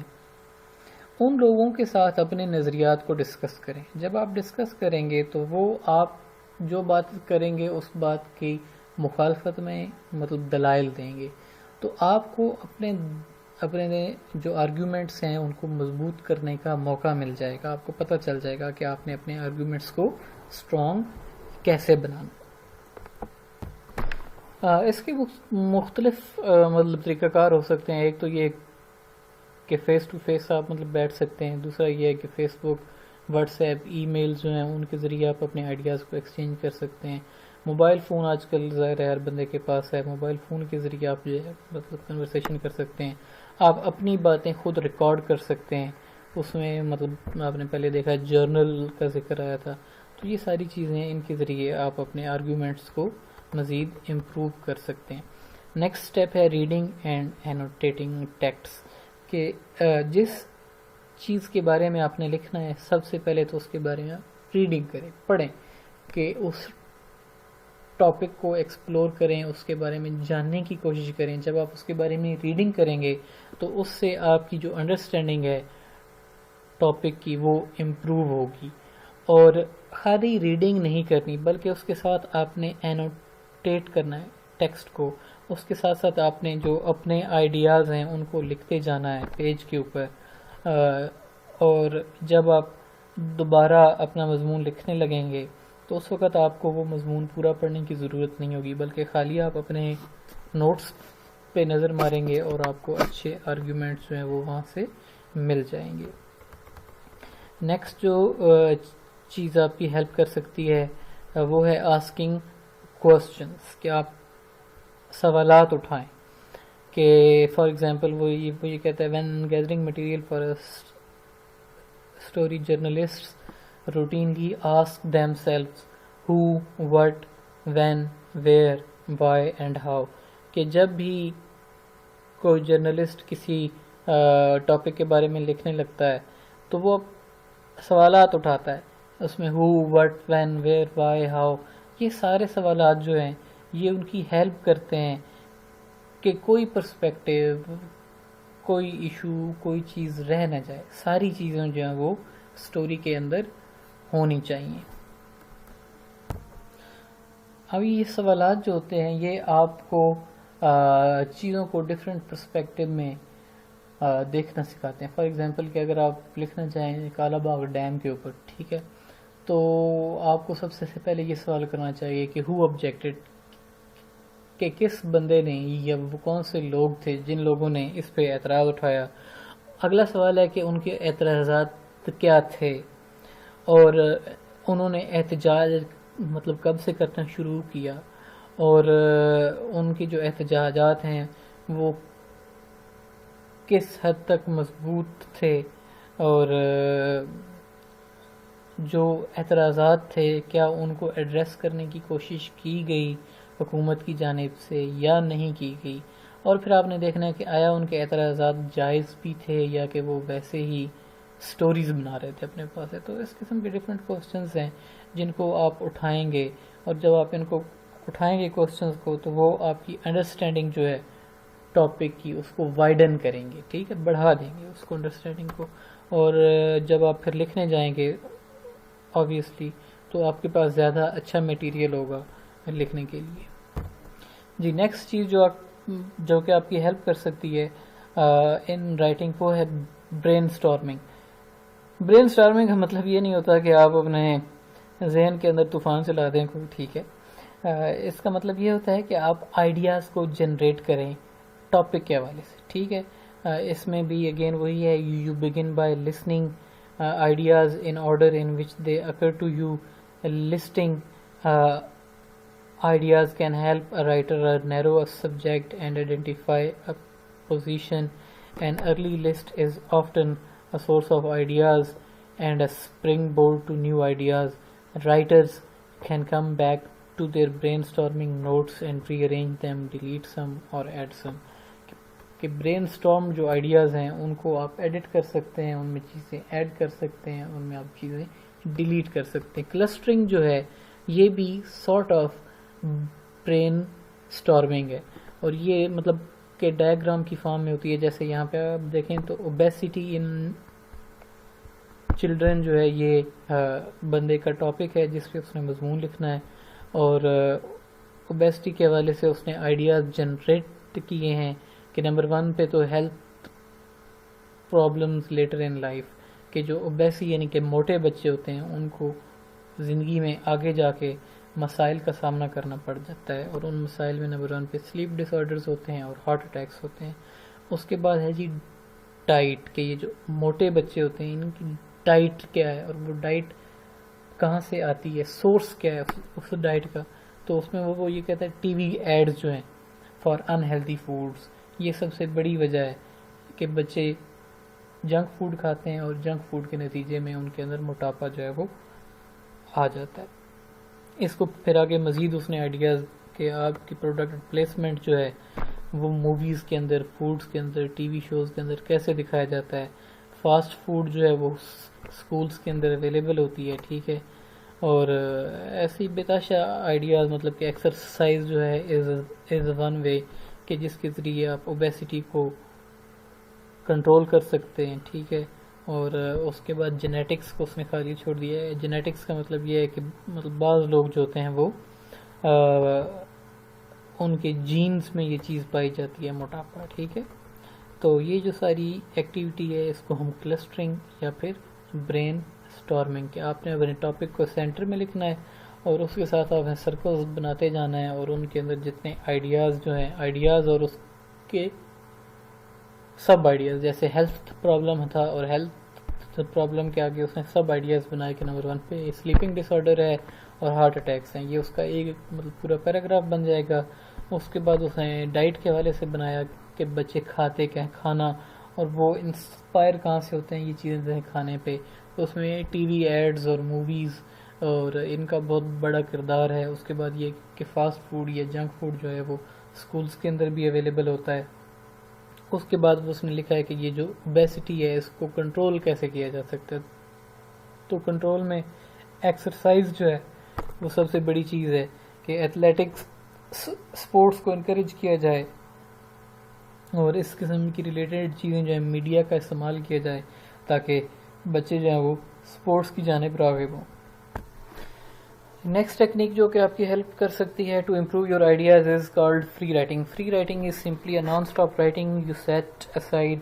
ان لوگوں کے ساتھ اپنے نظریات کو ڈسکس کریں۔ جب آپ ڈسکس کریں گے تو وہ آپ جو بات کریں گے اس بات کی مخالفت میں دلائل دیں گے، تو آپ کو اپنے جو آرگیومنٹس ہیں ان کو مضبوط کرنے کا موقع مل جائے گا، آپ کو پتہ چل جائے گا کہ آپ نے اپنے آرگیومنٹس کو اسٹرانگ کیسے بنانا۔ اس کے مختلف طریقہ کار ہو سکتے ہیں۔ ایک تو یہ کہ فیس ٹو فیس آپ بیٹھ سکتے ہیں، دوسرا یہ ہے کہ فیس بک، واٹس ایپ، ای میل جو ہیں ان کے ذریعے آپ اپنے آئیڈیاز کو ایکسچینج کر سکتے ہیں۔ موبائل فون آج کل ظاہر ہے ہر بندے کے پاس ہے، موبائل فون کے ذریعے آپ جو ہے کنورسیشن کر سکتے ہیں، آپ اپنی باتیں خود ریکارڈ کر سکتے ہیں۔ اس میں آپ نے پہلے دیکھا جرنل کا ذکر آیا تھا، تو یہ ساری چیزیں ان کے ذریعے آپ اپنے آرگیومنٹس کو مزید امپروو کر سکتے ہیں۔ نیکسٹ اسٹیپ ہے ریڈنگ اینڈ اینوٹیٹنگ ٹیکسٹ، کہ جس چیز کے بارے میں آپ نے لکھنا ہے سب سے پہلے تو اس کے بارے میں ریڈنگ کریں، پڑھیں، کہ اس ٹاپک کو ایکسپلور کریں، اس کے بارے میں جاننے کی کوشش کریں۔ جب آپ اس کے بارے میں ریڈنگ کریں گے تو اس سے آپ کی جو انڈرسٹینڈنگ ہے ٹاپک کی وہ امپروو ہوگی۔ اور خالی ریڈنگ نہیں کرنی بلکہ اس کے ساتھ آپ نے اینوٹیٹ کرنا ہے ٹیکسٹ کو، اس کے ساتھ ساتھ آپ نے جو اپنے آئیڈیاز ہیں ان کو لکھتے جانا ہے پیج کے اوپر، اور جب آپ دوبارہ اپنا مضمون لکھنے لگیں گے تو اس وقت آپ کو وہ مضمون پورا پڑھنے کی ضرورت نہیں ہوگی، بلکہ خالی آپ اپنے نوٹس پہ نظر ماریں گے اور آپ کو اچھے آرگیومنٹس جو ہیں وہ وہاں سے مل جائیں گے۔ نیکسٹ جو چیز آپ کی ہیلپ کر سکتی ہے وہ ہے آسکنگ کوسچنس، کہ آپ سوالات اٹھائیں، کہ فار ایگزامپل وہ یہ کہتا ہے when gathering material for a story journalist routinely ask themselves who, what, when, where, why and how, کہ جب بھی کوئی جرنلسٹ کسی ٹاپک کے بارے میں لکھنے لگتا ہے تو وہ سوالات اٹھاتا ہے، اس میں who, what, when, where, why, how, یہ سارے سوالات جو ہیں یہ ان کی ہیلپ کرتے ہیں کہ کوئی پرسپیکٹیو، کوئی ایشو، کوئی چیز رہ نہ جائے، ساری چیزیں جو ہیں وہ سٹوری کے اندر ہونی چاہیے۔ اب یہ سوالات جو ہوتے ہیں یہ آپ کو چیزوں کو ڈفرینٹ پرسپیکٹیو میں دیکھنا سکھاتے ہیں۔ فار ایگزامپل کہ اگر آپ لکھنا چاہیں کالا باغ ڈیم کے اوپر، ٹھیک ہے، تو آپ کو سب سے پہلے یہ سوال کرنا چاہیے کہ ہو آبجیکٹڈ، کہ کس بندے نے یا وہ کون سے لوگ تھے جن لوگوں نے اس پہ اعتراض اٹھایا۔ اگلا سوال ہے کہ ان کے اعتراضات کیا تھے اور انہوں نے احتجاج مطلب کب سے کرنا شروع کیا، اور ان کی جو احتجاجات ہیں وہ کس حد تک مضبوط تھے، اور جو اعتراضات تھے کیا ان کو ایڈریس کرنے کی کوشش کی گئی حکومت کی جانب سے یا نہیں کی گئی، اور پھر آپ نے دیکھنا ہے کہ آیا ان کے اعتراضات جائز بھی تھے یا کہ وہ ویسے ہی سٹوریز بنا رہے تھے اپنے پاس ہے۔ تو اس قسم کے ڈفرینٹ کوسچنز ہیں جن کو آپ اٹھائیں گے، اور جب آپ ان کو اٹھائیں گے کوسچنز کو تو وہ آپ کی انڈرسٹینڈنگ جو ہے ٹاپک کی اس کو وائڈن کریں گے، ٹھیک ہے، بڑھا دیں گے اس کو انڈرسٹینڈنگ کو، اور جب آپ پھر لکھنے جائیں گے آبویسلی تو آپ کے پاس زیادہ اچھا میٹیریل ہوگا لکھنے کے لیے۔ جی نیکسٹ چیز جو کہ آپ کی ہیلپ کر سکتی ہے ان رائٹنگ وہ ہے برین اسٹارمنگ۔ برین اسٹارمنگ کا مطلب یہ نہیں ہوتا کہ آپ اپنے ذہن کے اندر طوفان چلا دیں کوئی، ٹھیک ہے، اس کا مطلب یہ ہوتا ہے کہ آپ آئیڈیاز کو جنریٹ کریں ٹاپک کے حوالے سے، ٹھیک ہے۔ اس میں بھی اگین وہی ہے، you begin by listening ideas in order in which they occur to you. Listing ideas can help a writer narrow a subject and identify a position. An early list is often a source of ideas and a springboard to new ideas. Writers can come back to their brainstorming notes and rearrange them, delete some or add some. کہ brain storm جو ideas ہیں ان کو آپ edit کر سکتے ہیں، ان میں چیزیں ایڈ کر سکتے ہیں، ان میں آپ چیزیں ڈیلیٹ کر سکتے ہیں۔ کلسٹرنگ جو ہے یہ بھی سارٹ آف برین اسٹارمنگ ہے، اور یہ مطلب کہ ڈائیگرام کی فارم میں ہوتی ہے، جیسے یہاں پہ آپ دیکھیں تو اوبیسٹی ان چلڈرن جو ہے یہ بندے کا ٹاپک ہے جس پہ اس نے مضمون لکھنا ہے، اور اوبیسٹی کے حوالے سے اس نے آئیڈیاز جنریٹ کیے ہیں کہ نمبر 1 پہ تو health problems later in life, کہ جو اوبیسی یعنی کہ موٹے بچے ہوتے ہیں ان کو زندگی میں آگے جا کے مسائل کا سامنا کرنا پڑ جاتا ہے، اور ان مسائل میں نمبر 1 پہ سلیپ ڈس آرڈرز ہوتے ہیں اور ہارٹ اٹیکس ہوتے ہیں۔ اس کے بعد ہے جی ڈائٹ، کہ یہ جو موٹے بچے ہوتے ہیں ان کی ڈائٹ کیا ہے، اور وہ ڈائٹ کہاں سے آتی ہے، سورس کیا ہے اس ڈائٹ کا۔ تو اس میں وہ یہ کہتا ہے ٹی وی ایڈز جو ہیں فار انہیلدی فوڈز، یہ سب سے بڑی وجہ ہے کہ بچے جنک فوڈ کھاتے ہیں، اور جنک فوڈ کے نتیجے میں ان کے اندر موٹاپا جو ہے وہ آ جاتا ہے۔ اس کو پھر آگے مزید اس نے آئیڈیاز کہ آپ کی پروڈکٹ پلیسمنٹ جو ہے وہ موویز کے اندر، فوڈز کے اندر، ٹی وی شوز کے اندر کیسے دکھایا جاتا ہے۔ فاسٹ فوڈ جو ہے وہ اسکولز کے اندر اویلیبل ہوتی ہے، ٹھیک ہے، اور ایسی بتاشا آئیڈیاز، مطلب کہ ایکسرسائز جو ہے از ون وے کہ جس کے ذریعے آپ اوبیسٹی کو کنٹرول کر سکتے ہیں، ٹھیک ہے۔ اور اس کے بعد جینیٹکس کو اس نے خالی چھوڑ دیا ہے۔ جینیٹکس کا مطلب یہ ہے کہ مطلب بعض لوگ جو ہوتے ہیں وہ ان کے جینز میں یہ چیز پائی جاتی ہے موٹاپا، ٹھیک ہے۔ تو یہ جو ساری ایکٹیویٹی ہے اس کو ہم کلسٹرنگ یا پھر برین اسٹارمنگ، کہ آپ نے اپنے ٹاپک کو سینٹر میں لکھنا ہے اور اس کے ساتھ آپ سرکلز بناتے جانا ہے، اور ان کے اندر جتنے آئیڈیاز جو ہیں، آئیڈیاز اور اس کے سب آئیڈیاز، جیسے ہیلتھ پرابلم تھا اور ہیلتھ پرابلم کے آگے اس نے سب آئیڈیاز بنائے کہ نمبر 1 پہ سلیپنگ ڈس آرڈر ہے اور ہارٹ اٹیکس ہیں، یہ اس کا ایک مطلب پورا پیراگراف بن جائے گا۔ اس کے بعد اس نے ڈائٹ کے حوالے سے بنایا کہ بچے کھاتے کیا ہیں، کھانا، اور وہ انسپائر کہاں سے ہوتے ہیں یہ چیزیں کھانے پہ، تو اس میں ٹی وی ایڈز اور موویز اور ان کا بہت بڑا کردار ہے۔ اس کے بعد یہ کہ فاسٹ فوڈ یا جنک فوڈ جو ہے وہ اسکولز کے اندر بھی اویلیبل ہوتا ہے۔ اس کے بعد اس نے لکھا ہے کہ یہ جو اوبیسٹی ہے اس کو کنٹرول کیسے کیا جا سکتا ہے، تو کنٹرول میں ایکسرسائز جو ہے وہ سب سے بڑی چیز ہے، کہ ایتھلیٹکس سپورٹس کو انکریج کیا جائے، اور اس قسم کی ریلیٹڈ چیزیں جو ہیں میڈیا کا استعمال کیا جائے تاکہ بچے جو ہیں وہ سپورٹس کی جانب راغب ہوں۔ نیکسٹ ٹیکنیک جو کہ آپ کی ہیلپ کر سکتی ہے to improve your ideas is called free writing. Free writing is simply a non stop writing, you set aside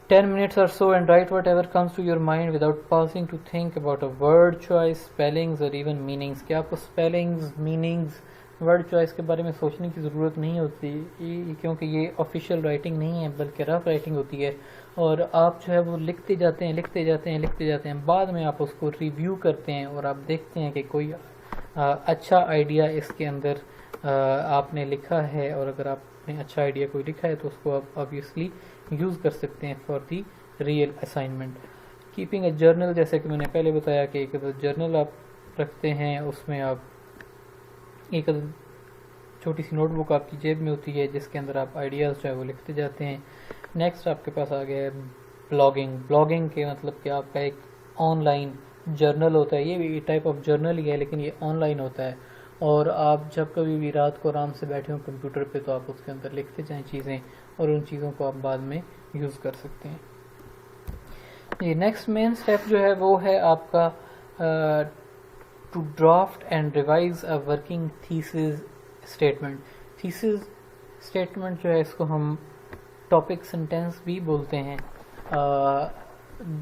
10 minutes or so and write whatever comes to your mind without pausing to think about a word choice, spellings or even meanings۔ کہ آپ کو spellings, meanings, word choice کے بارے میں سوچنے کی ضرورت نہیں ہوتی، کیونکہ یہ آفیشیل رائٹنگ نہیں ہے بلکہ رف رائٹنگ ہوتی ہے، اور آپ جو ہے وہ لکھتے جاتے ہیں، بعد میں آپ اس کو ریویو کرتے ہیں اور آپ دیکھتے ہیں کہ کوئی اچھا آئیڈیا اس کے اندر آپ نے لکھا ہے، اور اگر آپ نے اچھا آئیڈیا کوئی لکھا ہے تو اس کو آپ آبویسلی یوز کر سکتے ہیں for the real assignment. Keeping a journal, جیسے کہ میں نے پہلے بتایا کہ ایک جرنل آپ رکھتے ہیں، اس میں آپ ایک چھوٹی سی نوٹ بک آپ کی جیب میں ہوتی ہے جس کے اندر آپ آئیڈیاز جو ہے وہ لکھتے جاتے ہیں۔ نیکسٹ آپ کے پاس آ گیا ہے بلاگنگ۔ بلاگنگ کے مطلب کہ آپ کا ایک آن لائن جرنل ہوتا ہے، یہ بھی ٹائپ آف جرنل ہی ہے لیکن یہ آن لائن ہوتا ہے، اور آپ جب کبھی بھی رات کو آرام سے بیٹھے ہوں کمپیوٹر پہ تو آپ اس کے اندر لکھتے جائیں چیزیں، اور ان چیزوں کو آپ بعد میں یوز کر سکتے ہیں۔ یہ نیکسٹ مین اسٹیپ جو ہے وہ ہے آپ کا to draft and revise a working thesis statement. Thesis statement جو ہے اس کو ہم ٹاپک سینٹینس بھی بولتے ہیں۔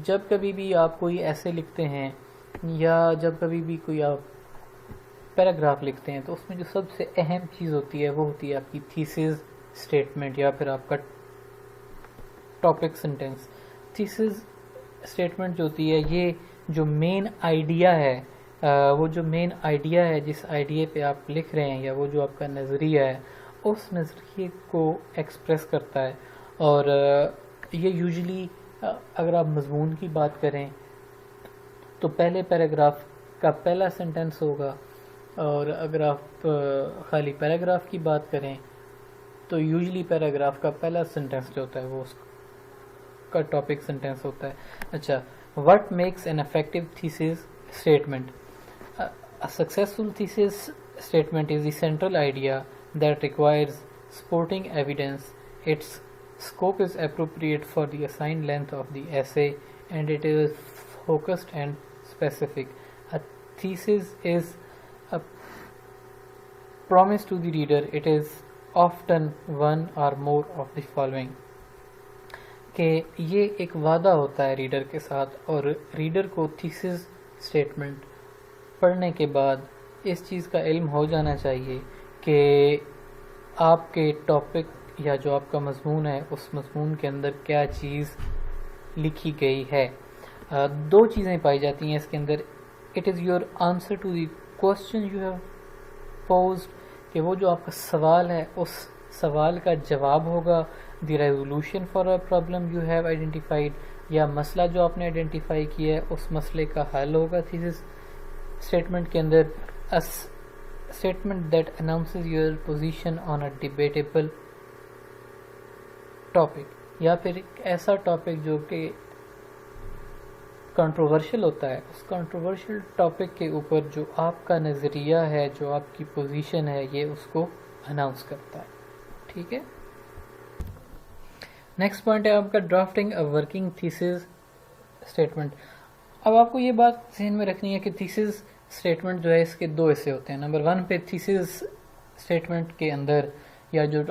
جب کبھی بھی آپ کوئی ایسے لکھتے ہیں یا جب کبھی بھی کوئی آپ پیراگراف لکھتے ہیں تو اس میں جو سب سے اہم چیز ہوتی ہے وہ ہوتی ہے آپ کی تھیسز اسٹیٹمنٹ یا پھر آپ کا ٹاپک سینٹینس۔ تھیسز اسٹیٹمنٹ جو ہوتی ہے یہ جو مین آئیڈیا ہے، وہ جو مین آئیڈیا ہے جس آئیڈیا پہ آپ لکھ رہے ہیں یا وہ جو آپ کا نظریہ ہے اس نظریے کو ایکسپریس کرتا ہے، اور یہ یوزلی اگر آپ مضمون کی بات کریں تو پہلے پیراگراف کا پہلا سینٹینس ہوگا، اور اگر آپ خالی پیراگراف کی بات کریں تو یوزلی پیراگراف کا پہلا سینٹینس جو ہوتا ہے وہ اس کا ٹاپک سینٹینس ہوتا ہے۔ اچھا، what makes an effective thesis statement? A successful thesis statement is the central idea that requires supporting evidence. Its scope is appropriate for the assigned length of the essay and it is focused and specific. A thesis is a promise to the reader. It is often one or more of the following. کہ یہ ایک وعدہ ہوتا ہے reader کے ساتھ، اور reader کو تھیسس اسٹیٹمنٹ پڑھنے کے بعد اس چیز کا علم ہو جانا چاہیے کہ آپ کے ٹاپک یا جو آپ کا مضمون ہے اس مضمون کے اندر کیا چیز لکھی گئی ہے۔ دو چیزیں پائی جاتی ہیں اس کے اندر، it is your answer to the question you have posed, کہ وہ جو آپ کا سوال ہے اس سوال کا جواب ہوگا، the resolution for a problem you have identified, یا مسئلہ جو آپ نے آئیڈینٹیفائی کیا ہے اس مسئلے کا حل ہوگا تھیسس اسٹیٹمنٹ کے اندر۔ Statement that announces your position on a debatable topic, یا پھر ایک ایسا ٹاپک جو کہ کنٹروورشل ہوتا ہے، اس کنٹروورشل ٹاپک کے اوپر جو آپ کا نظریہ ہے، جو آپ کی پوزیشن ہے، یہ اس کو اناؤنس کرتا ہے۔ ٹھیک ہے، نیکسٹ پوائنٹ ہے آپ کا ڈرافٹنگ اے ورکنگ تھیسز اسٹیٹمنٹ۔ اب آپ کو یہ بات ذہن میں رکھنی ہے کہ تھیسز اسٹیٹمنٹ جو ہے اس کے دو حصے ہوتے ہیں۔ نمبر 1 پہ تھیسز اسٹیٹمنٹ کے اندر یا جو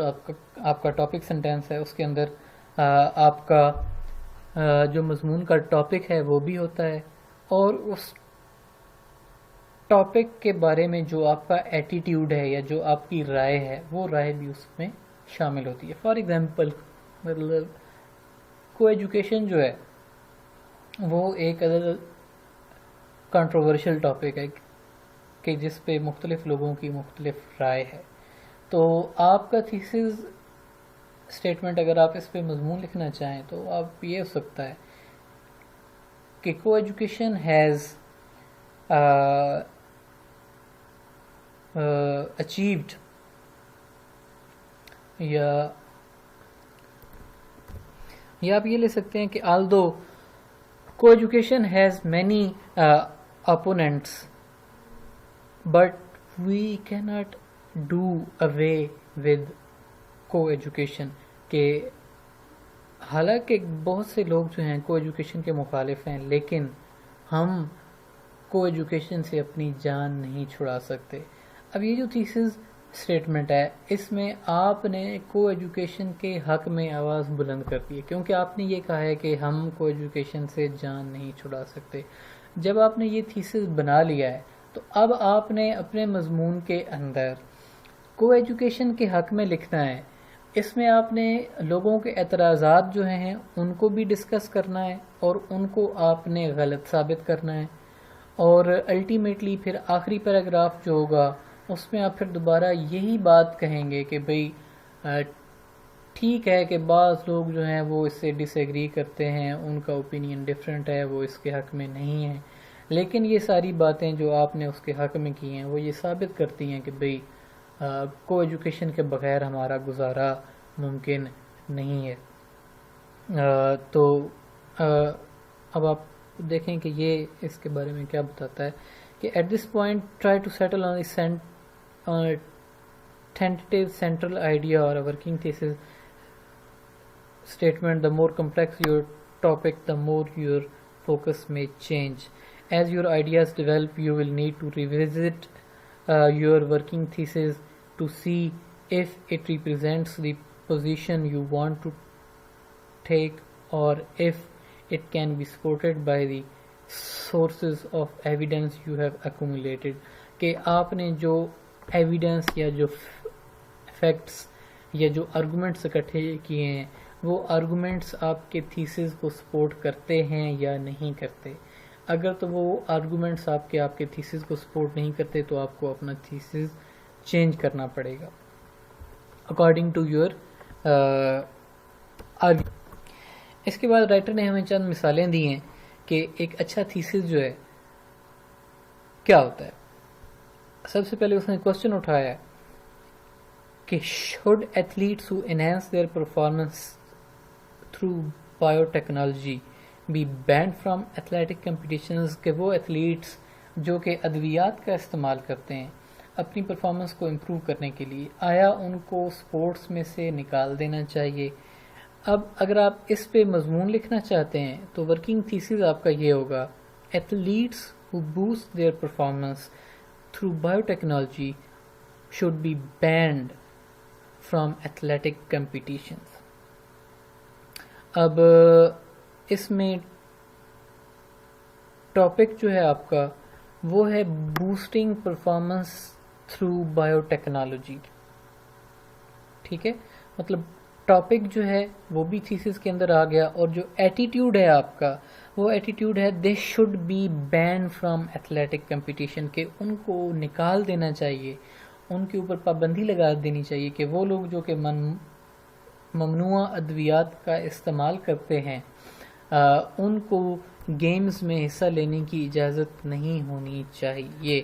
آپ کا ٹاپک سینٹینس ہے اس کے اندر آپ کا جو مضمون کا ٹاپک ہے وہ بھی ہوتا ہے، اور اس ٹاپک کے بارے میں جو آپ کا ایٹیٹیوڈ ہے یا جو آپ کی رائے ہے وہ رائے بھی اس میں شامل ہوتی ہے. فار ایگزامپل مطلب کو ایجوکیشن جو ہے وہ ایک کنٹروورشل ٹاپک ہے کہ جس پہ مختلف لوگوں کی مختلف رائے ہے. تو آپ کا تھیسز اسٹیٹمنٹ اگر آپ اس پہ مضمون لکھنا چاہیں تو آپ یہ ہو سکتا ہے کہ کو ایجوکیشن ہیز achieved یا آپ یہ لے سکتے ہیں کہ although co-education has many opponents but we cannot do away with co-education. کہ حالانکہ بہت سے لوگ جو ہیں کو ایجوکیشن کے مخالف ہیں لیکن ہم کو ایجوکیشن سے اپنی جان نہیں چھڑا سکتے. اب یہ جو تھیسز اسٹیٹمنٹ ہے اس میں آپ نے کو ایجوکیشن کے حق میں آواز بلند کر دی ہے کیونکہ آپ نے یہ کہا ہے کہ ہم کو ایجوکیشن سے جان نہیں چھڑا سکتے. جب آپ نے یہ تھیسز بنا لیا ہے تو اب آپ نے اپنے مضمون کے اندر کو ایجوکیشن کے حق میں لکھنا ہے. اس میں آپ نے لوگوں کے اعتراضات جو ہیں ان کو بھی ڈسکس کرنا ہے اور ان کو آپ نے غلط ثابت کرنا ہے. اور الٹیمیٹلی پھر آخری پیراگراف جو ہوگا اس میں آپ پھر دوبارہ یہی بات کہیں گے کہ بھئی ٹھیک ہے کہ بعض لوگ جو ہیں وہ اس سے ڈس ایگری کرتے ہیں, ان کا اوپینین ڈیفرنٹ ہے, وہ اس کے حق میں نہیں ہے, لیکن یہ ساری باتیں جو آپ نے اس کے حق میں کی ہیں وہ یہ ثابت کرتی ہیں کہ بھئی کو ایجوکیشن کے بغیر ہمارا گزارا ممکن نہیں ہے. تو اب آپ دیکھیں کہ یہ اس کے بارے میں کیا بتاتا ہے کہ at this point try to settle on a tentative central idea or a working thesis statement. The more complex your topic, the more your focus may change. As your ideas develop, you will need to revisit your working thesis to see if it represents the position you want to take or if it can be supported by the sources of evidence you have accumulated. کہ آپ نے جو evidence یا جو facts یا جو arguments اکٹھے کیے ہیں وہ آرگومنٹس آپ کے تھیسز کو سپورٹ کرتے ہیں یا نہیں کرتے. اگر تو وہ آرگومنٹس آپ کے تھیسز کو سپورٹ نہیں کرتے تو آپ کو اپنا تھیسز چینج کرنا پڑے گا اکارڈنگ ٹو یور آرگومنٹ. اس کے بعد رائٹر نے ہمیں چند مثالیں دی ہیں کہ ایک اچھا تھیسز جو ہے کیا ہوتا ہے. سب سے پہلے اس نے کوسچن اٹھایا ہے کہ should athletes who enhance their performance through biotechnology be banned from athletic competitions. کہ وہ ایتھلیٹس جو کہ ادویات کا استعمال کرتے ہیں اپنی پرفارمنس کو امپروو کرنے کے لیے, آیا ان کو سپورٹس میں سے نکال دینا چاہیے. اب اگر آپ اس پہ مضمون لکھنا چاہتے ہیں تو ورکنگ تھیسز آپ کا یہ ہوگا athletes who boost their performance through biotechnology should be banned from athletic competitions. اب اس میں ٹاپک جو ہے آپ کا وہ ہے بوسٹنگ پرفارمنس تھرو بایوٹیکنالوجی. ٹھیک ہے, مطلب ٹاپک جو ہے وہ بھی تھیسس کے اندر آ گیا اور جو ایٹیٹیوڈ ہے آپ کا وہ ایٹیٹیوڈ ہے they should be ban from athletic competition, کہ ان کو نکال دینا چاہیے, ان کے اوپر پابندی لگا دینی چاہیے کہ وہ لوگ جو کہ ممنوع ادویات کا استعمال کرتے ہیں ان کو گیمز میں حصہ لینے کی اجازت نہیں ہونی چاہیے.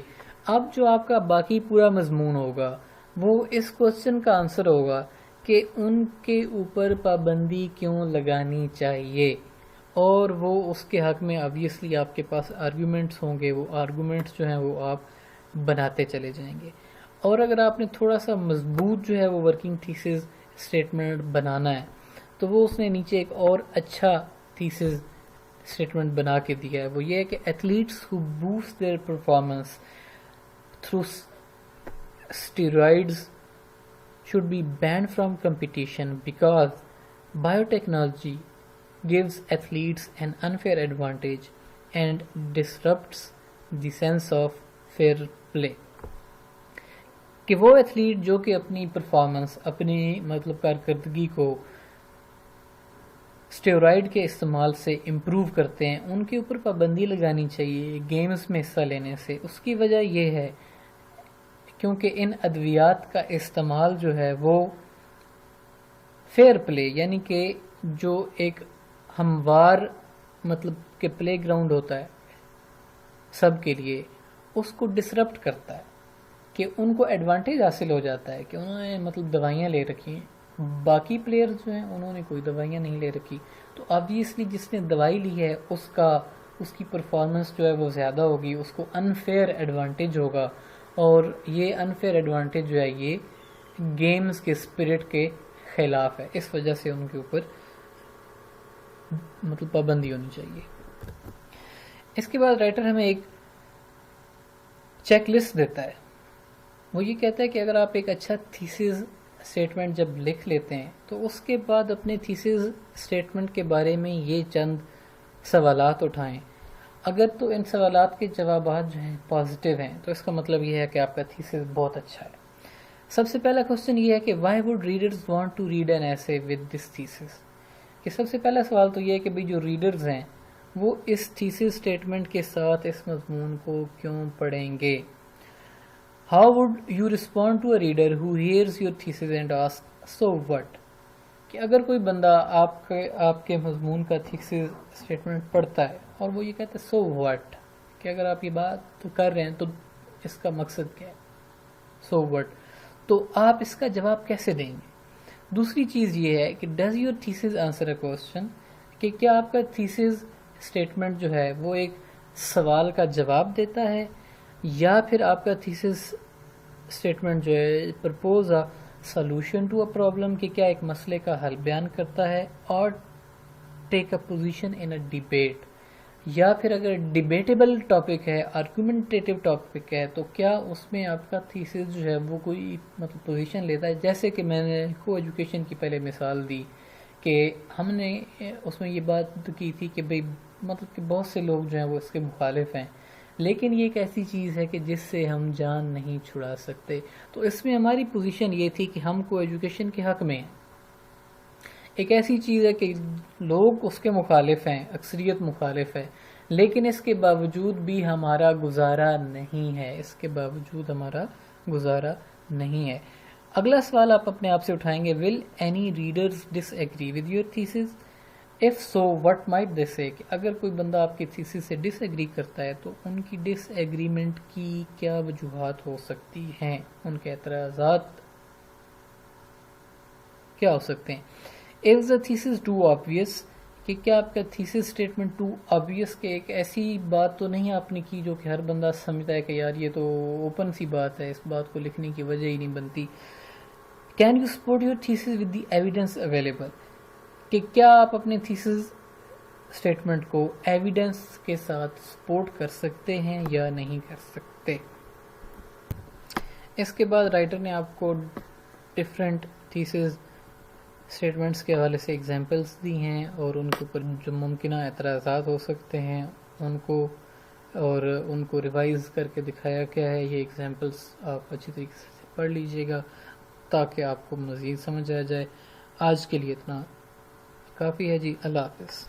اب جو آپ کا باقی پورا مضمون ہوگا وہ اس کوسچن کا آنسر ہوگا کہ ان کے اوپر پابندی کیوں لگانی چاہیے, اور وہ اس کے حق میں آبویسلی آپ کے پاس آرگومنٹس ہوں گے, وہ آرگومنٹس جو ہیں وہ آپ بناتے چلے جائیں گے. اور اگر آپ نے تھوڑا سا مضبوط جو ہے وہ ورکنگ تھیسز اسٹیٹمنٹ بنانا ہے تو وہ اس نے نیچے ایک اور اچھا تھیسز اسٹیٹمنٹ بنا کے دیا ہے, وہ یہ ہے کہ athletes who boost their performance through steroids should be banned from competition because biotechnology gives athletes an unfair advantage and disrupts the sense of fair play, کہ وہ ایتھلیٹ جو کہ اپنی پرفارمنس، اپنی مطلب کارکردگی کو اسٹیرائڈ کے استعمال سے امپروو کرتے ہیں، ان کے اوپر پابندی لگانی چاہیے گیمز میں حصہ لینے سے۔ اس کی وجہ یہ ہے کیونکہ ان ادویات کا استعمال جو ہے وہ فیئر پلے، یعنی کہ جو ایک ہموار مطلب کہ پلے گراؤنڈ ہوتا ہے سب کے لیے، اس کو ڈسرپٹ کرتا ہے، کہ ان کو ایڈوانٹیج حاصل ہو جاتا ہے کہ انہوں نے مطلب دوائیاں لے رکھی ہیں، باقی پلیئرز جو ہیں انہوں نے کوئی دوائیاں نہیں لے رکھی، تو آبویسلی جس نے دوائی لی ہے اس کی پرفارمنس جو ہے وہ زیادہ ہوگی، اس کو انفیئر ایڈوانٹیج ہوگا، اور یہ انفیئر ایڈوانٹیج جو ہے یہ گیمز کے اسپرٹ کے خلاف ہے، اس وجہ سے ان کے اوپر مطلب پابندی ہونی چاہیے۔ اس کے بعد رائٹر ہمیں ایک چیک لسٹ دیتا ہے، وہ یہ کہتا ہے کہ اگر آپ ایک اچھا تھیسز اسٹیٹمنٹ جب لکھ لیتے ہیں تو اس کے بعد اپنے تھیسز اسٹیٹمنٹ کے بارے میں یہ چند سوالات اٹھائیں، اگر تو ان سوالات کے جوابات جو ہیں پازیٹیو ہیں تو اس کا مطلب یہ ہے کہ آپ کا تھیسز بہت اچھا ہے۔ سب سے پہلا کوسچن یہ ہے کہ why would readers want to read an essay with this thesis, کہ سب سے پہلا سوال تو یہ ہے کہ بھئی جو ریڈرز ہیں وہ اس تھیسز اسٹیٹمنٹ کے ساتھ اس مضمون کو کیوں پڑھیں گے۔ How would you respond to a reader who hears your thesis and ask so what, کہ اگر کوئی بندہ آپ کے مضمون کا تھیسز اسٹیٹمنٹ پڑھتا ہے اور وہ یہ کہتا ہے سو وٹ، کہ اگر آپ یہ بات تو کر رہے ہیں تو اس کا مقصد کیا ہے، سو وٹ، تو آپ اس کا جواب کیسے دیں گے۔ دوسری چیز یہ ہے کہ does your theses answer a question, کہ کیا آپ کا تھیسز اسٹیٹمنٹ جو ہے وہ ایک سوال کا جواب دیتا ہے، یا پھر آپ کا تھیسز اسٹیٹمنٹ جو ہے propose a solution to a problem, کہ کیا ایک مسئلے کا حل بیان کرتا ہے، اور ٹیک a position in a debate, یا پھر اگر ڈیبیٹیبل ٹاپک ہے، آرگومنٹیٹیو ٹاپک ہے، تو کیا اس میں آپ کا تھیسز جو ہے وہ کوئی مطلب پوزیشن لیتا ہے، جیسے کہ میں نے کو ایجوکیشن کی پہلے مثال دی کہ ہم نے اس میں یہ بات کی تھی کہ بھئی مطلب کہ بہت سے لوگ جو ہیں وہ اس کے مخالف ہیں، لیکن یہ ایک ایسی چیز ہے کہ جس سے ہم جان نہیں چھڑا سکتے، تو اس میں ہماری پوزیشن یہ تھی کہ ہم کو ایجوکیشن کے حق میں ہیں۔ ایک ایسی چیز ہے کہ لوگ اس کے مخالف ہیں، اکثریت مخالف ہے، لیکن اس کے باوجود بھی ہمارا گزارا نہیں ہے، اس کے باوجود ہمارا گزارا نہیں ہے۔ اگلا سوال آپ اپنے آپ سے اٹھائیں گے، will any readers disagree with your thesis? if so what might they say، کہ اگر کوئی بندہ آپ کی تھیسس سے ڈس ایگری کرتا ہے تو ان کی ڈس ایگریمنٹ کی کیا وجوہات ہو سکتی ہیں، ان کے اعتراضات کیا ہو سکتے ہیں۔ if the thesis too obvious، کہ کیا آپ کا تھیسس اسٹیٹمنٹ ٹو obvious، کہ ایک ایسی بات تو نہیں آپ نے کی جو کہ ہر بندہ سمجھتا ہے کہ یار یہ تو اوپن سی بات ہے، اس بات کو لکھنے کی وجہ ہی نہیں بنتی۔ can you support your thesis with the evidence available، کہ کیا آپ اپنے تھیسس اسٹیٹمنٹ کو ایویڈنس کے ساتھ سپورٹ کر سکتے ہیں یا نہیں کر سکتے۔ اس کے بعد رائٹر نے آپ کو ڈفرینٹ تھیسس اسٹیٹمنٹس کے حوالے سے ایگزامپلس دی ہیں، اور ان کے اوپر جو ممکنہ اعتراضات ہو سکتے ہیں ان کو ریوائز کر کے دکھایا گیا ہے۔ یہ ایگزامپلس آپ اچھی طریقے سے پڑھ لیجئے گا تاکہ آپ کو مزید سمجھ آ جائے۔ آج کے لیے اتنا کافی ہے جی، اللہ حافظ۔